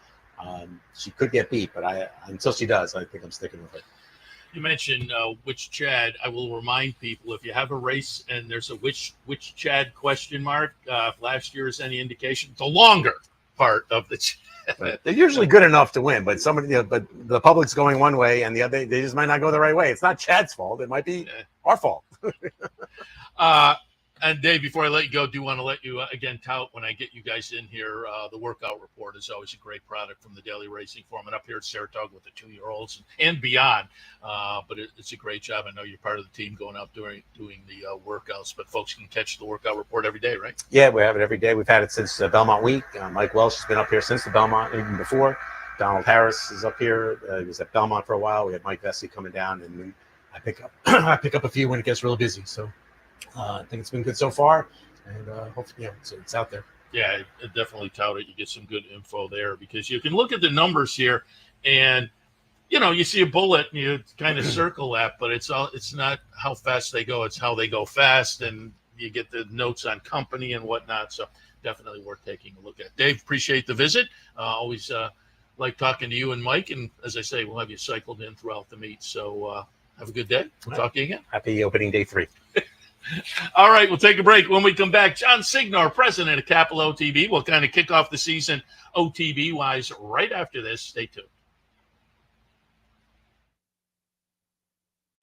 She could get beat, but until she does, I think I'm sticking with her. You mentioned which Chad. I will remind people, if you have a race and there's a which Chad question mark, if last year is any indication, the longer part of the Chad. They're usually good enough to win, but but the public's going one way and the other, they just might not go the right way. It's not Chad's fault. It might be our fault. And Dave, before I let you go, do want to let you again tout when I get you guys in here. The workout report is always a great product from the Daily Racing Form, and up here at Saratoga with the 2-year-olds and beyond. But it's a great job. I know you're part of the team going out doing the workouts, but folks can catch the workout report every day, right? Yeah, we have it every day. We've had it since Belmont Week. Mike Welsh has been up here since the Belmont, even before. Donald Harris is up here. He was at Belmont for a while. We had Mike Vesey coming down, and I pick up I pick up a few when it gets real busy. So I think it's been good so far, and hopefully, it's out there. Yeah, I definitely tout it. You get some good info there because you can look at the numbers here, and you see a bullet and you kind of circle that, but it's not how fast they go; it's how they go fast, and you get the notes on company and whatnot. So definitely worth taking a look at. Dave, appreciate the visit. Always like talking to you and Mike, and as I say, we'll have you cycled in throughout the meet. So have a good day. We'll talk to you again. Happy opening day 3. All right, we'll take a break. When we come back, John Signor, president of Capital OTB, will kind of kick off the season OTB-wise right after this. Stay tuned.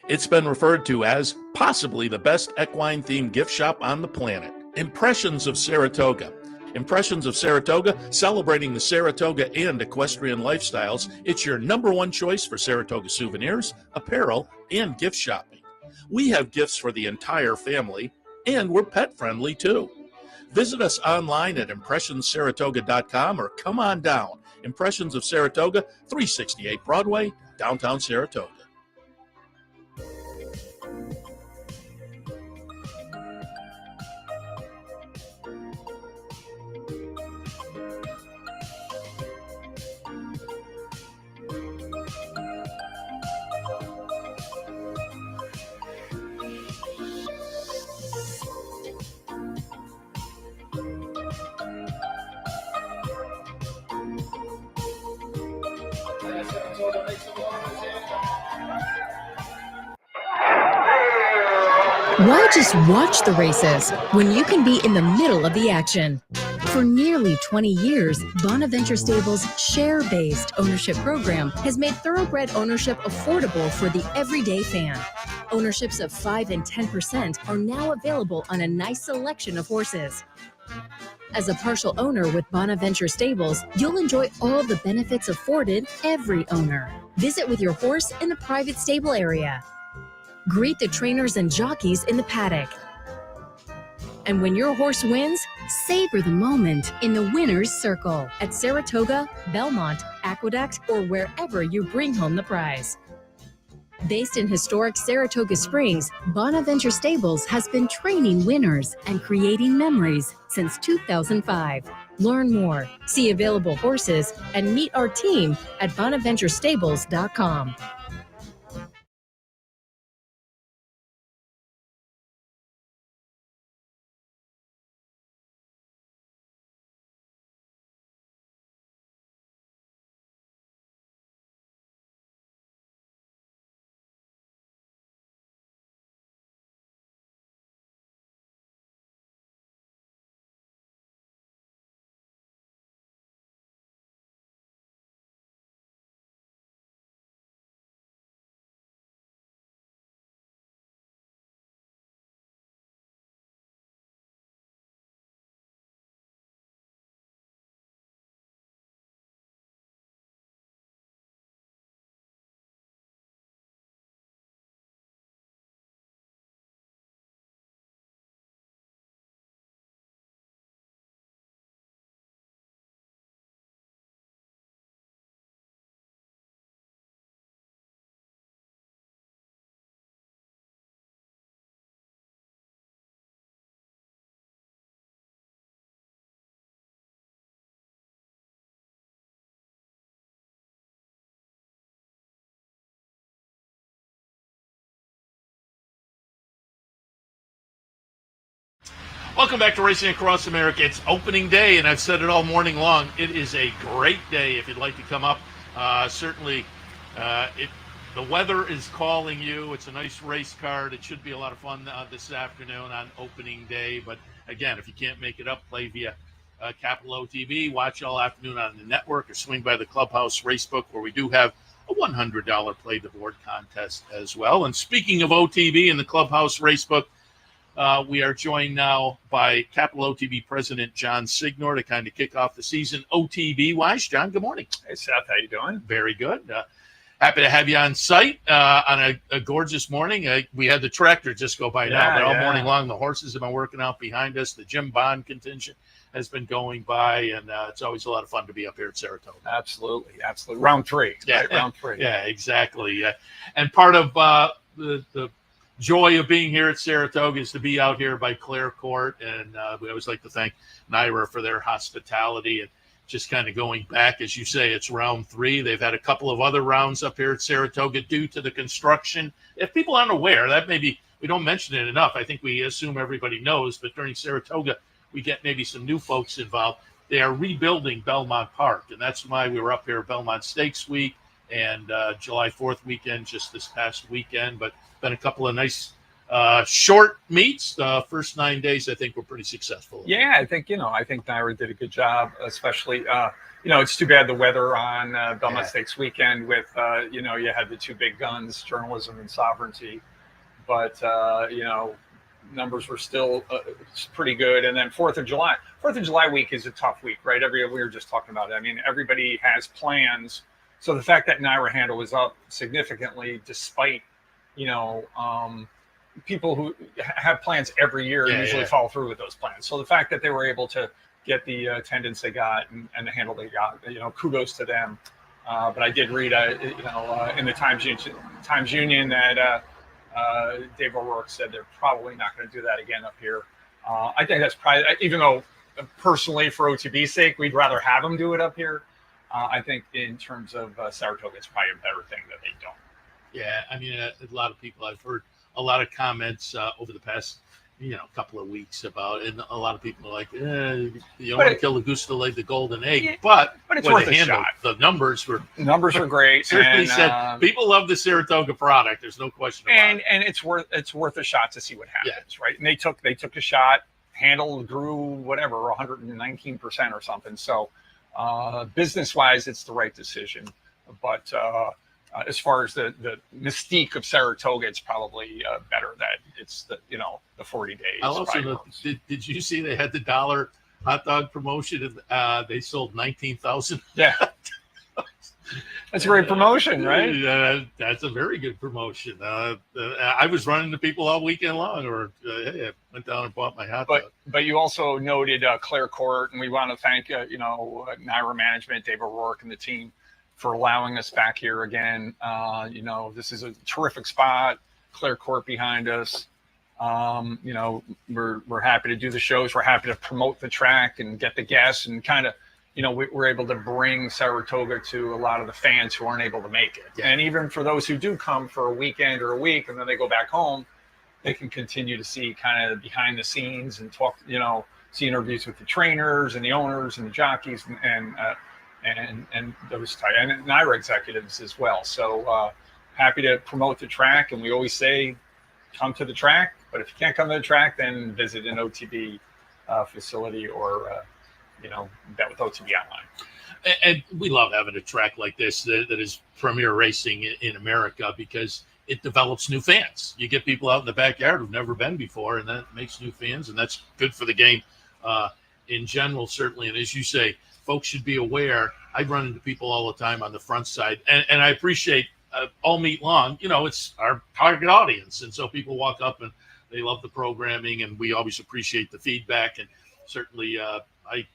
It's been referred to as possibly the best equine-themed gift shop on the planet. Impressions of Saratoga. Impressions of Saratoga, celebrating the Saratoga and equestrian lifestyles. It's your #1 choice for Saratoga souvenirs, apparel, and gift shopping. We have gifts for the entire family, and we're pet-friendly, too. Visit us online at impressionssaratoga.com or come on down. Impressions of Saratoga, 368 Broadway, downtown Saratoga. Why just watch the races when you can be in the middle of the action? For nearly 20 years, Bonaventure Stables' share-based ownership program has made thoroughbred ownership affordable for the everyday fan. Ownerships of 5 and 10% are now available on a nice selection of horses. As a partial owner with Bonaventure Stables, you'll enjoy all the benefits afforded every owner. Visit with your horse in the private stable area. Greet the trainers and jockeys in the paddock. And when your horse wins, savor the moment in the winner's circle at Saratoga, Belmont, Aqueduct, or wherever you bring home the prize. Based in historic Saratoga Springs, Bonaventure Stables has been training winners and creating memories since 2005. Learn more, see available horses, and meet our team at bonaventurestables.com. Welcome back to Racing Across America. It's opening day, and I've said it all morning long. It is a great day if you'd like to come up. Certainly, the weather is calling you. It's a nice race card. It should be a lot of fun this afternoon on opening day. But again, if you can't make it up, play via Capital OTB. Watch all afternoon on the network or swing by the Clubhouse Racebook, where we do have a $100 play the board contest as well. And speaking of OTB and the Clubhouse Racebook, We are joined now by Capital OTB President John Signor to kind of kick off the season OTB-wise. John, good morning. Hey, Seth. How you doing? Very good. Happy to have you on site on a gorgeous morning. We had the tractor just go by now, but all morning long, the horses have been working out behind us. The Jim Bond contingent has been going by, and it's always a lot of fun to be up here at Saratoga. Absolutely. Round three. Yeah, right? Round three. Yeah, exactly. And part of the joy of being here at Saratoga is to be out here by Clare Court, and we always like to thank Naira for their hospitality. And just kind of going back, as you say, it's round three. They've had a couple of other rounds up here at Saratoga due to the construction. If people aren't aware, that maybe we don't mention it enough. I think we assume everybody knows, but during Saratoga, we get maybe some new folks involved. They are rebuilding Belmont Park, and that's why we were up here Belmont Stakes Week and July 4th weekend just this past weekend. But been a couple of nice short meets. The first 9 days, I think, were pretty successful. Yeah, I think Naira did a good job, especially, it's too bad the weather on Belmont Stakes weekend with, you had the two big guns, journalism and sovereignty. But, numbers were still pretty good. And then 4th of July week is a tough week, right? We were just talking about it. I mean, everybody has plans. So the fact that Naira handle was up significantly, despite, people who have plans every year usually follow through with those plans. So the fact that they were able to get the attendance they got and the handle they got, kudos to them. But I did read, in the Times Union that Dave O'Rourke said they're probably not going to do that again up here. I think that's probably, even though personally for OTB's sake, we'd rather have them do it up here. I think in terms of Saratoga, it's probably a better thing that they don't. Yeah, I mean, a lot of people, I've heard a lot of comments over the past, couple of weeks about, and a lot of people are like, you don't want to kill the goose to lay the golden egg, yeah, but it's worth a shot. The numbers were great. Certainly said people love the Saratoga product. There's no question about it. And it's worth a shot to see what happens, right? And they took a shot. Handle grew whatever 119% or something. So business wise, it's the right decision. But as far as the mystique of Saratoga, it's probably better that it's the 40 days. I also did you see they had the $1 hot dog promotion? They sold 19,000. Yeah, that's a great promotion, right? That's a very good promotion. I was running to people all weekend long, or hey, I went down and bought my hot dog. But you also noted Clare Court, and we want to thank Naira management, Dave O'Rourke, and the team for allowing us back here again. This is a terrific spot. Clare Court behind us. We're happy to do the shows. We're happy to promote the track and get the guests, and kind of, we're able to bring Saratoga to a lot of the fans who aren't able to make it. Yeah. And even for those who do come for a weekend or a week and then they go back home, they can continue to see kind of behind the scenes and talk, see interviews with the trainers and the owners and the jockeys and those type, and Naira executives as well. So happy to promote the track, and we always say, come to the track. But if you can't come to the track, then visit an OTB facility or bet with OTB online. And we love having a track like this that is premier racing in America, because it develops new fans. You get people out in the backyard who've never been before, and that makes new fans, and that's good for the game in general, certainly. And as you say, folks should be aware. I run into people all the time on the front side, and I appreciate all meet long. It's our target audience, and so people walk up and they love the programming, and we always appreciate the feedback. And certainly, I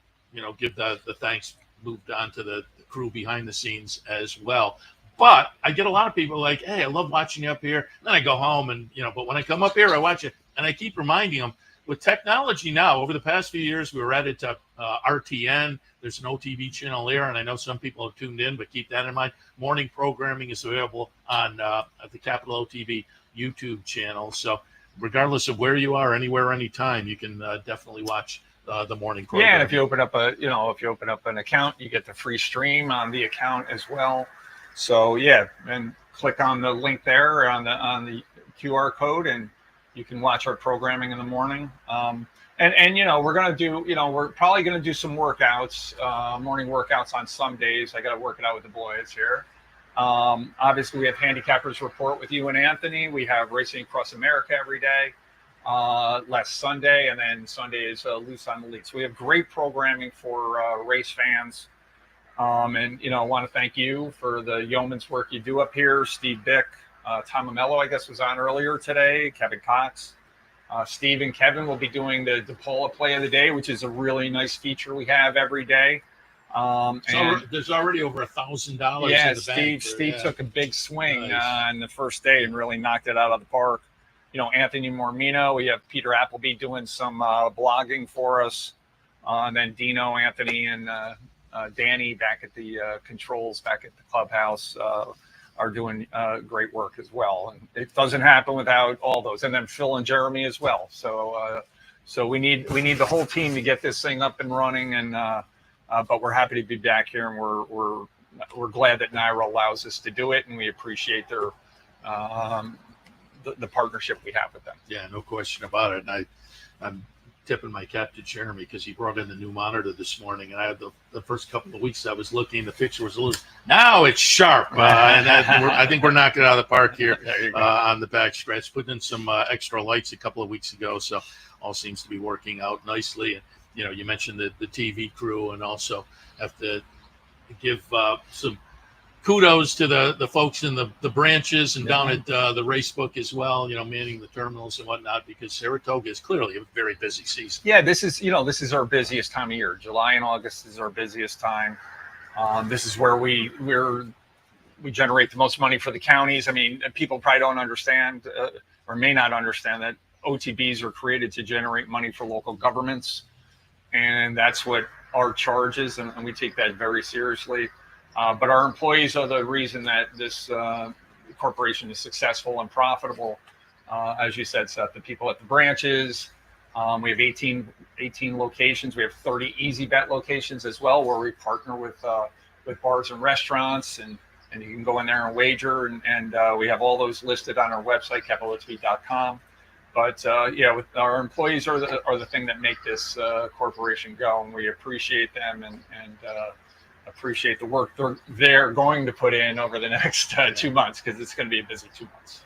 give the thanks moved on to the crew behind the scenes as well. But I get a lot of people like, hey, I love watching you up here. And then I go home and, but when I come up here, I watch it. And I keep reminding them, with technology now, over the past few years, we were added to RTN. There's an OTV channel there, and I know some people have tuned in, but keep that in mind. Morning programming is available on the Capital OTV YouTube channel. So regardless of where you are, anywhere, anytime, you can definitely watch the morning program. Yeah, and if you open up an account, you get the free stream on the account as well. So yeah, and click on the link there on the QR code, and you can watch our programming in the morning. And we're gonna do, we're probably gonna do some workouts, morning workouts on some days. I got to work it out with the boys here. Obviously, we have Handicappers Report with you and Anthony. We have Racing Across America every day. last Sunday, and then Sunday is Loose on the Lead. So we have great programming for race fans. And, I want to thank you for the yeoman's work you do up here. Steve Bick, Tom Amello, I guess, was on earlier today, Kevin Cox. Steve and Kevin will be doing the DePaula Play of the Day, which is a really nice feature we have every day. And there's already over $1,000 in the bank. Steve took a big swing on the first day and really knocked it out of the park. Anthony Mormino, we have Peter Appleby doing some blogging for us. And then Dino, Anthony, and Danny back at the controls, back at the clubhouse, are doing great work as well. And it doesn't happen without all those. And then Phil and Jeremy as well. So we need the whole team to get this thing up and running. And but we're happy to be back here, and we're glad that NYRA allows us to do it, and we appreciate their the partnership we have with them. Yeah, no question about it. And I'm tipping my cap to Jeremy because he brought in the new monitor this morning, and I had the first couple of weeks I was looking, the picture was a little, now it's sharp, and I think we're knocking it out of the park here on the back stretch. Putting in some extra lights a couple of weeks ago, so all seems to be working out nicely. And you mentioned the TV crew, and also have to give some kudos to the folks in the branches and down at the race book as well, manning the terminals and whatnot, because Saratoga is clearly a very busy season. Yeah, this is our busiest time of year. July and August is our busiest time. This is where we generate the most money for the counties. I mean, people probably don't understand or may not understand that OTBs are created to generate money for local governments. And that's what our charge is, and we take that very seriously. But our employees are the reason that this corporation is successful and profitable. As you said, Seth, the people at the branches. We have 18 locations. We have 30 Easy Bet locations as well, where we partner with bars and restaurants, and you can go in there and wager. And we have all those listed on our website, capitalotb.com. But with our employees are the thing that make this corporation go, and we appreciate them and appreciate the work they're going to put in over the next 2 months, because it's going to be a busy 2 months.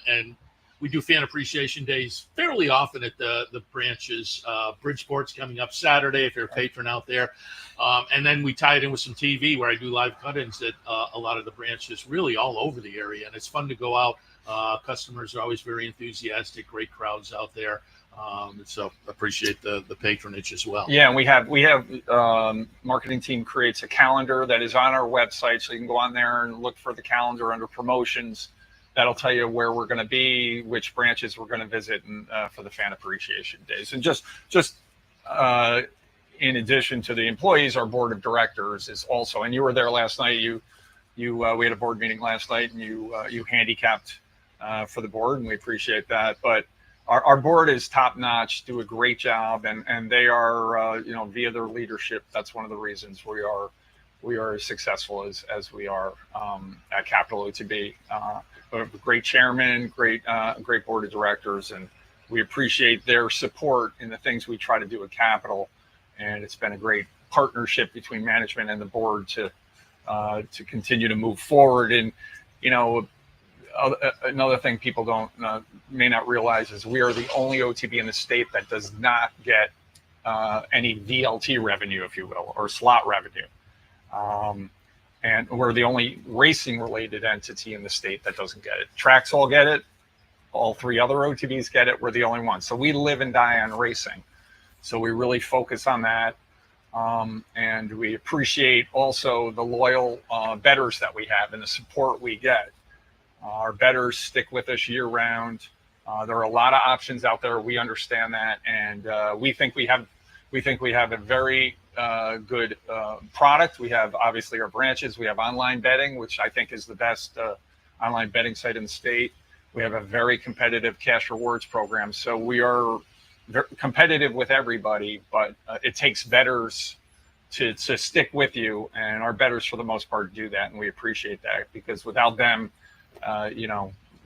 And we do fan appreciation days fairly often at the branches. Bridgeport's coming up Saturday if you're a patron out there. And then we tie it in with some TV where I do live cut-ins at a lot of the branches, really all over the area. And it's fun to go out. Customers are always very enthusiastic, great crowds out there. So appreciate the patronage as well. Yeah, and we have marketing team creates a calendar that is on our website, so you can go on there and look for the calendar under promotions. That'll tell you where we're going to be, which branches we're going to visit, and for the fan appreciation days. And just in addition to the employees, our board of directors is also. And you were there last night. We had a board meeting last night, and you handicapped for the board, and we appreciate that. But our board is top notch, do a great job, and they are via their leadership. That's one of the reasons we are as successful as we are at Capital OTB. We have a great chairman, great board of directors, and we appreciate their support in the things we try to do at Capital. And it's been a great partnership between management and the board to continue to move forward. And another thing people may not realize is we are the only OTB in the state that does not get any VLT revenue, if you will, or slot revenue. And we're the only racing related entity in the state that doesn't get it. Tracks all get it. All three other OTBs get it. We're the only one. So we live and die on racing. So we really focus on that. And we appreciate also the loyal bettors that we have and the support we get. Our bettors stick with us year round. There are a lot of options out there. We understand that. And we think we have a very good product. We have obviously our branches. We have online betting, which I think is the best online betting site in the state. We have a very competitive cash rewards program. So we are very competitive with everybody, but it takes bettors to stick with you. And our bettors, for the most part, do that. And we appreciate that, because without them,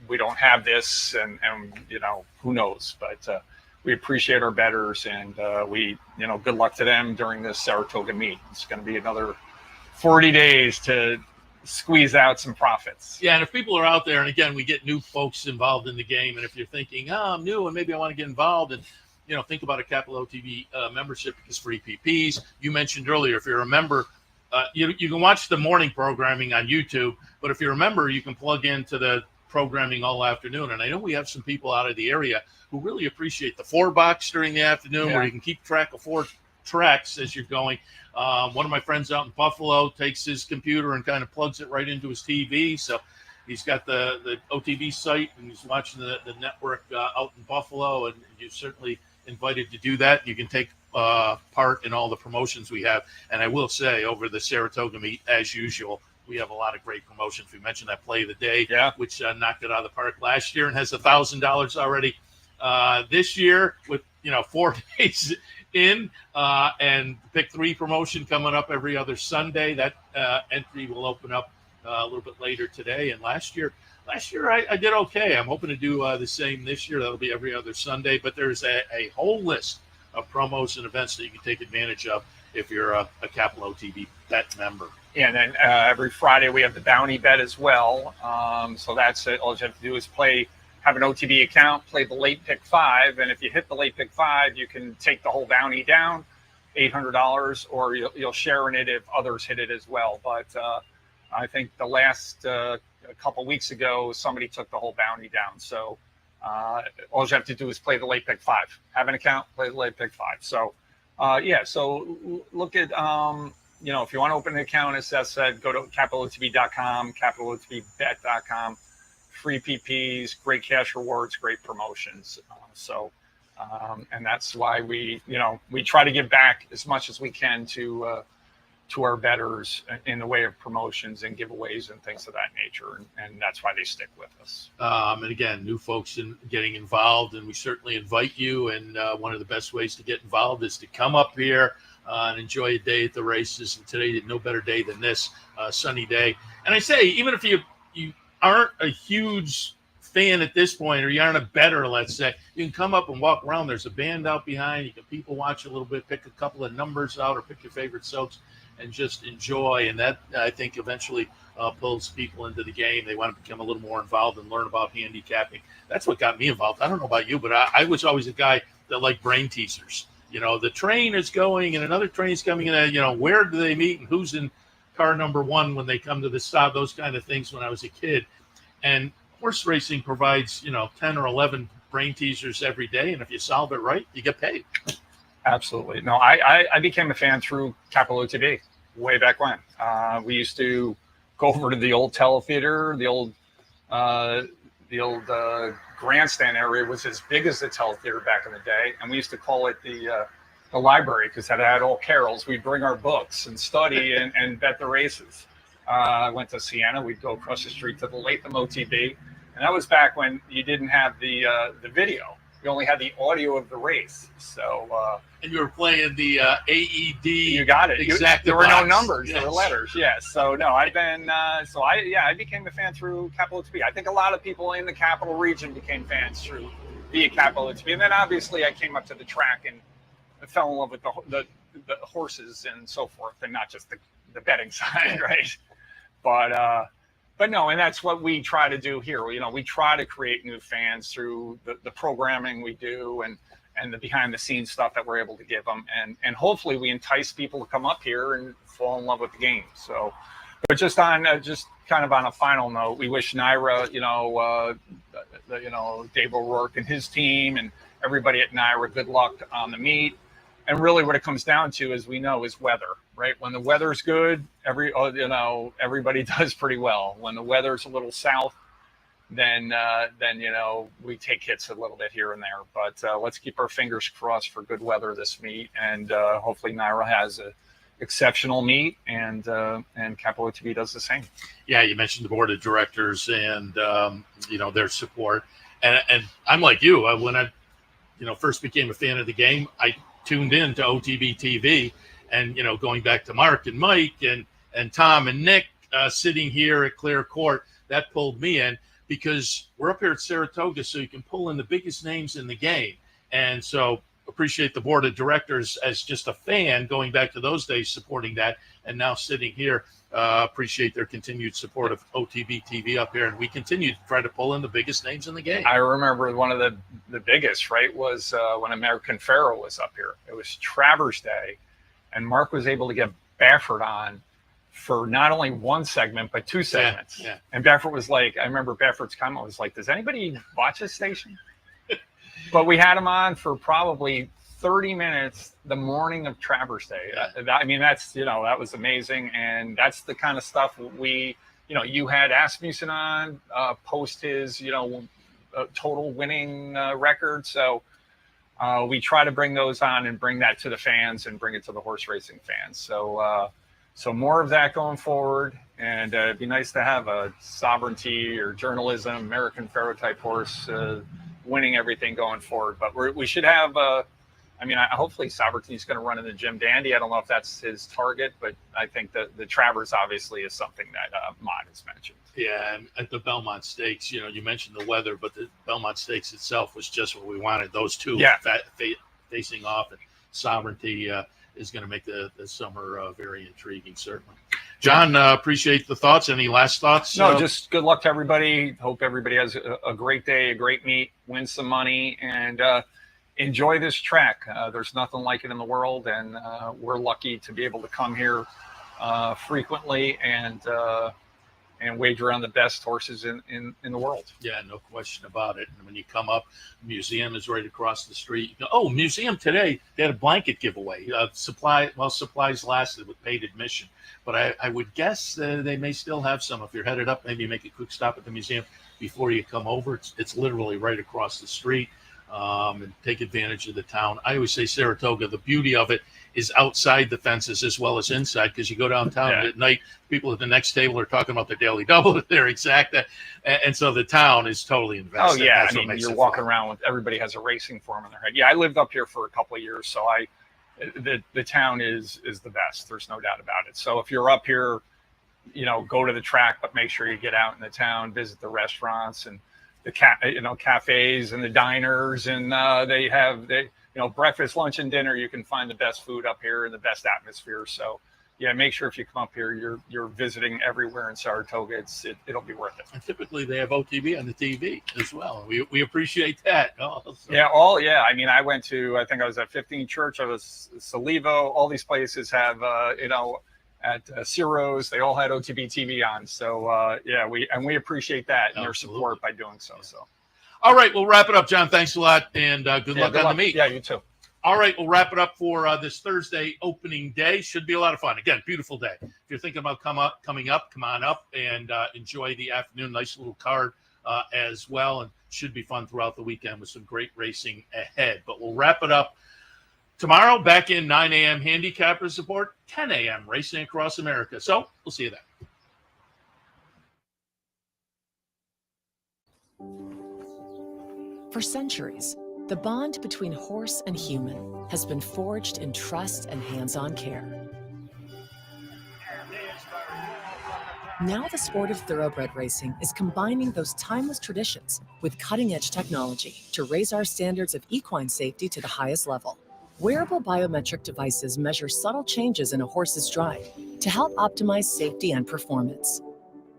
we don't have this, and who knows, but we appreciate our bettors, and good luck to them during this Saratoga meet. It's going to be another 40 days to squeeze out some profits. Yeah, and if people are out there, and again, we get new folks involved in the game, and if you're thinking, I'm new and maybe I want to get involved, and think about a Capital OTB membership because free PPs. You mentioned earlier, if you're a member, you can watch the morning programming on YouTube, but if you're a member, you can plug into the programming all afternoon. And I know we have some people out of the area who really appreciate the 4-box during the afternoon, where you can keep track of 4 tracks as you're going. One of my friends out in Buffalo takes his computer and kind of plugs it right into his TV. So he's got the OTB site, and he's watching the network out in Buffalo, and you're certainly invited to do that. You can take part in all the promotions we have. And I will say, over the Saratoga meet, as usual, we have a lot of great promotions. We mentioned that play of the day, which knocked it out of the park last year and has $1,000 already this year with 4 days in, and pick 3 promotion coming up every other Sunday. That entry will open up a little bit later today. And last year I did okay. I'm hoping to do the same this year. That'll be every other Sunday, but there's a whole list of promos and events that you can take advantage of if you're a Capital OTB bet member. Yeah, and then every Friday we have the bounty bet as well. So that's it. All you have to do is have an OTB account, play the late pick 5, and if you hit the late pick 5, you can take the whole bounty down, $800, or you'll share in it if others hit it as well. But I think the last a couple weeks ago, somebody took the whole bounty down. So all you have to do is play the late pick 5. Have an account, play the late pick 5. So so look at if you want to open an account, as Seth said, go to capitalotb.com, capitalotbbet.com. Free PPs, great cash rewards, great promotions. And that's why we try to give back as much as we can to our bettors in the way of promotions and giveaways and things of that nature. And that's why they stick with us. And again, new folks getting involved, and we certainly invite you. And one of the best ways to get involved is to come up here and enjoy a day at the races. And today, no better day than this sunny day. And I say, even if you aren't a huge fan at this point, or you aren't a bettor, let's say, you can come up and walk around. There's a band out behind. You can people watch a little bit, pick a couple of numbers out, or pick your favorite soaks and just enjoy. And that, I think, eventually pulls people into the game. They want to become a little more involved and learn about handicapping. That's what got me involved. I don't know about you, but I was always a guy that liked brain teasers. The train is going and another train's coming in. Where do they meet and who's in car number 1 when they come to the stop? Those kind of things when I was a kid. And horse racing provides, 10 or 11 brain teasers every day. And if you solve it right, you get paid. Absolutely. No, I became a fan through Capital OTB way back when. We used to go over to the old teletheater, the old grandstand area was as big as the teletheater back in the day. And we used to call it the library because it had all carols. We'd bring our books and study and bet the races. I went to Siena. We'd go across the street to the Latham OTB. And that was back when you didn't have the video. You only had the audio of the race. So and you were playing the AED. You got it. Exactly. There were no numbers. Yes. There were letters. Yes. So no, I've been. I became a fan through Capital OTB. I think a lot of people in the Capital region became fans through via Capital OTB. And then obviously I came up to the track and fell in love with the horses and so forth, and not just the betting side, right? But no, and that's what we try to do here. We try to create new fans through the programming we do and the behind the scenes stuff that we're able to give them. And hopefully we entice people to come up here and fall in love with the game. So, but just kind of on a final note, we wish Naira, Dave O'Rourke and his team and everybody at Naira good luck on the meet. And really what it comes down to, as we know, is weather, right? When the weather's good, everybody does pretty well. When the weather's a little south, then we take hits a little bit here and there. But let's keep our fingers crossed for good weather this meet. And hopefully Naira has an exceptional meet and Capital OTB does the same. Yeah, you mentioned the board of directors and, their support. And I'm like you. When I, first became a fan of the game, I tuned in to OTB TV, and going back to Mark and Mike and Tom and Nick sitting here at Clear Court, that pulled me in because we're up here at Saratoga, so you can pull in the biggest names in the game. And so appreciate the board of directors as just a fan going back to those days supporting that, and now sitting here. Appreciate their continued support of OTB TV up here, and we continue to try to pull in the biggest names in the game. I remember one of the biggest, right, was when American Pharoah was up here. It was Travers Day, and Mark was able to get Baffert on for not only one segment, but two segments. Yeah. And Baffert was like, I remember Baffert's comment was like, does anybody watch this station? But we had him on for probably 30 minutes the morning of Travers Day. I mean, that's, that was amazing. And that's the kind of stuff you had Asmussen on post his, total winning record. So we try to bring those on and bring that to the fans and bring it to the horse racing fans. So more of that going forward. And it'd be nice to have a sovereignty or journalism, American Pharoah type horse winning everything going forward. But we should have, hopefully Sovereignty's going to run in the Jim Dandy. I don't know if that's his target, but I think the Travers obviously is something that Mott has mentioned. Yeah, and at the Belmont Stakes, you mentioned the weather, but the Belmont Stakes itself was just what we wanted. Those two facing off, and Sovereignty is going to make the summer very intriguing, certainly. John, appreciate the thoughts. Any last thoughts? No, just good luck to everybody. Hope everybody has a great day, a great meet, win some money, and enjoy this track. There's nothing like it in the world, and we're lucky to be able to come here frequently and wager on the best horses in the world. Yeah, no question about it. And when you come up, the museum is right across the street. Museum today, they had a blanket giveaway. Supplies lasted with paid admission. But I would guess they may still have some. If you're headed up, maybe make a quick stop at the museum before you come over. It's literally right across the street. And take advantage of the town. I always say Saratoga, the beauty of it is outside the fences as well as inside, because you go downtown at night, people at the next table are talking about their daily double, their exact, and so the town is totally invested. Oh, yeah. You're walking around with everybody has a racing form in their head. Yeah, I lived up here for a couple of years, so the town is the best. There's no doubt about it. So if you're up here, go to the track, but make sure you get out in the town, visit the restaurants and the cafes and the diners, and they have breakfast, lunch, and dinner. You can find the best food up here and the best atmosphere. So yeah, make sure if you come up here, you're visiting everywhere in Saratoga. It'll be worth it. And typically they have OTB on the TV as well. We appreciate that. Yeah. I went to, I think I was at 15 Church. I was Salivo. All these places have at Ciro's, they all had OTB TV on. So we appreciate that and your support by doing so. So, all right, we'll wrap it up, John. Thanks a lot, and good luck on the meet. Yeah, you too. All right, we'll wrap it up for this Thursday opening day. Should be a lot of fun. Again, beautiful day. If you're thinking about coming up, come on up and enjoy the afternoon. Nice little card as well, and should be fun throughout the weekend with some great racing ahead. But we'll wrap it up tomorrow, back in 9 a.m. Handicapper Support, 10 a.m. Racing Across America. So we'll see you then. For centuries, the bond between horse and human has been forged in trust and hands-on care. Now the sport of thoroughbred racing is combining those timeless traditions with cutting-edge technology to raise our standards of equine safety to the highest level. Wearable biometric devices measure subtle changes in a horse's stride to help optimize safety and performance.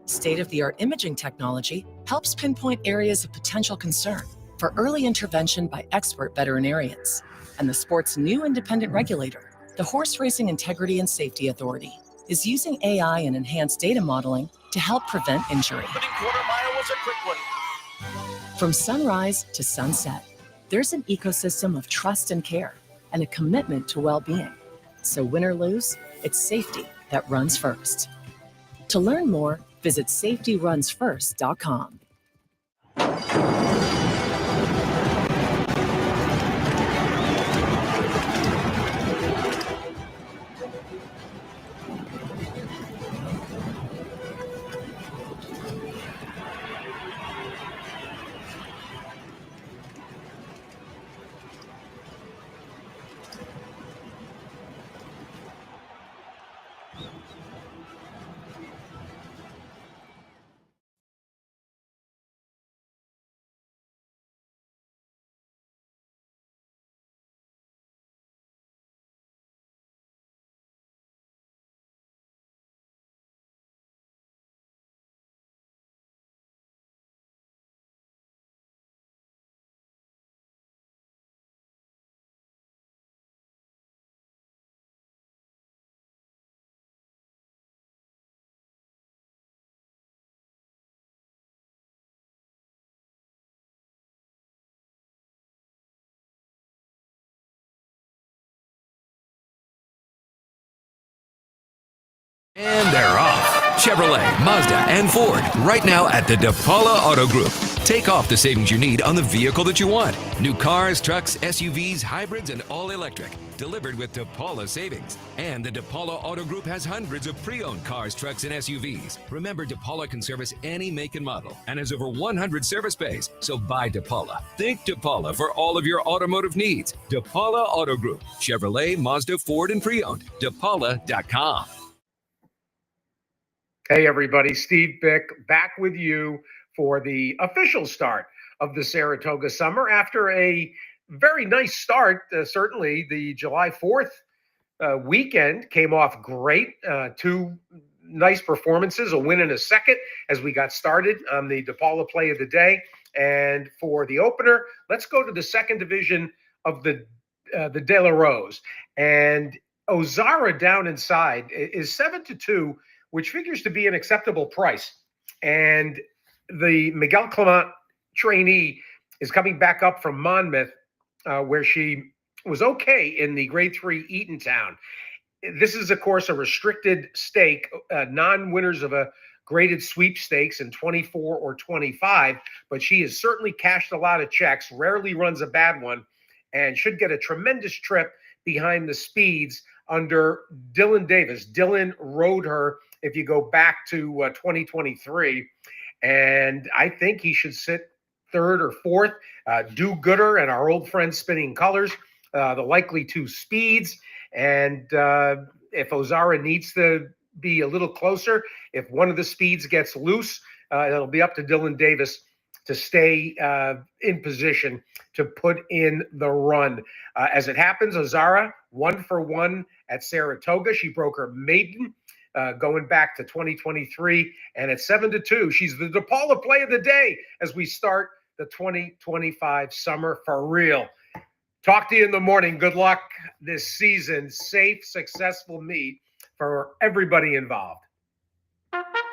State-of-the-art imaging technology helps pinpoint areas of potential concern for early intervention by expert veterinarians. And the sport's new independent regulator, the Horse Racing Integrity and Safety Authority, is using AI and enhanced data modeling to help prevent injury. Quarter mile was a quick one. From sunrise to sunset, there's an ecosystem of trust and care and a commitment to well-being. So win or lose, it's safety that runs first. To learn more, visit safetyrunsfirst.com. And they're off. Chevrolet, Mazda, and Ford right now at the DePaula Auto Group. Take off the savings you need on the vehicle that you want. New cars, trucks, SUVs, hybrids, and all electric. Delivered with DePaula savings. And the DePaula Auto Group has hundreds of pre-owned cars, trucks, and SUVs. Remember, DePaula can service any make and model and has over 100 service bays. So buy DePaula. Think DePaula for all of your automotive needs. DePaula Auto Group. Chevrolet, Mazda, Ford, and pre-owned. DePaula.com. Hey, everybody. Steve Bick back with you for the official start of the Saratoga summer after a very nice start. Certainly, the July 4th weekend came off great. Two nice performances, a win and a second as we got started on the DePaula Play of the Day. And for the opener, let's go to the second division of the De La Rose. And Ozara down inside is 7-2, which figures to be an acceptable price. And the Miguel Clement trainee is coming back up from Monmouth, where she was okay in the Grade 3 Eatontown. This is, of course, a restricted stake, non-winners of a graded sweepstakes in 24 or 25, but she has certainly cashed a lot of checks, rarely runs a bad one, and should get a tremendous trip behind the speeds under Dylan Davis. Dylan rode her, if you go back to 2023, and I think he should sit third or fourth. Do Gooder and our old friend Spinning Colors, the likely two speeds. And if Ozara needs to be a little closer, if one of the speeds gets loose, it'll be up to Dylan Davis to stay in position to put in the run. As it happens, Ozara 1-for-1 at Saratoga. She broke her maiden going back to 2023, and at 7-2, she's the DePaula Play of the Day as we start the 2025 summer for real. Talk to you in the morning. Good luck this season. Safe, successful meet for everybody involved.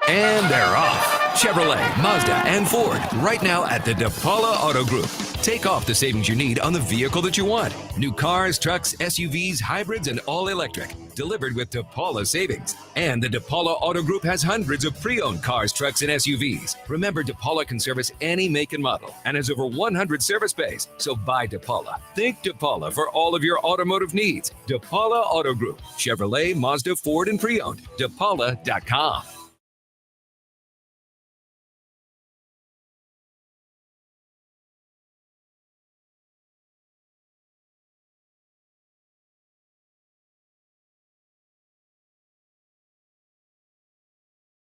And they're off. Chevrolet, Mazda, and Ford right now at the DePaula Auto Group. Take off the savings you need on the vehicle that you want. New cars, trucks, SUVs, hybrids, and all electric. Delivered with DePaula savings. And the DePaula Auto Group has hundreds of pre-owned cars, trucks, and SUVs. Remember, DePaula can service any make and model and has over 100 service bays. So buy DePaula. Think DePaula for all of your automotive needs. DePaula Auto Group. Chevrolet, Mazda, Ford, and pre-owned. DePaula.com.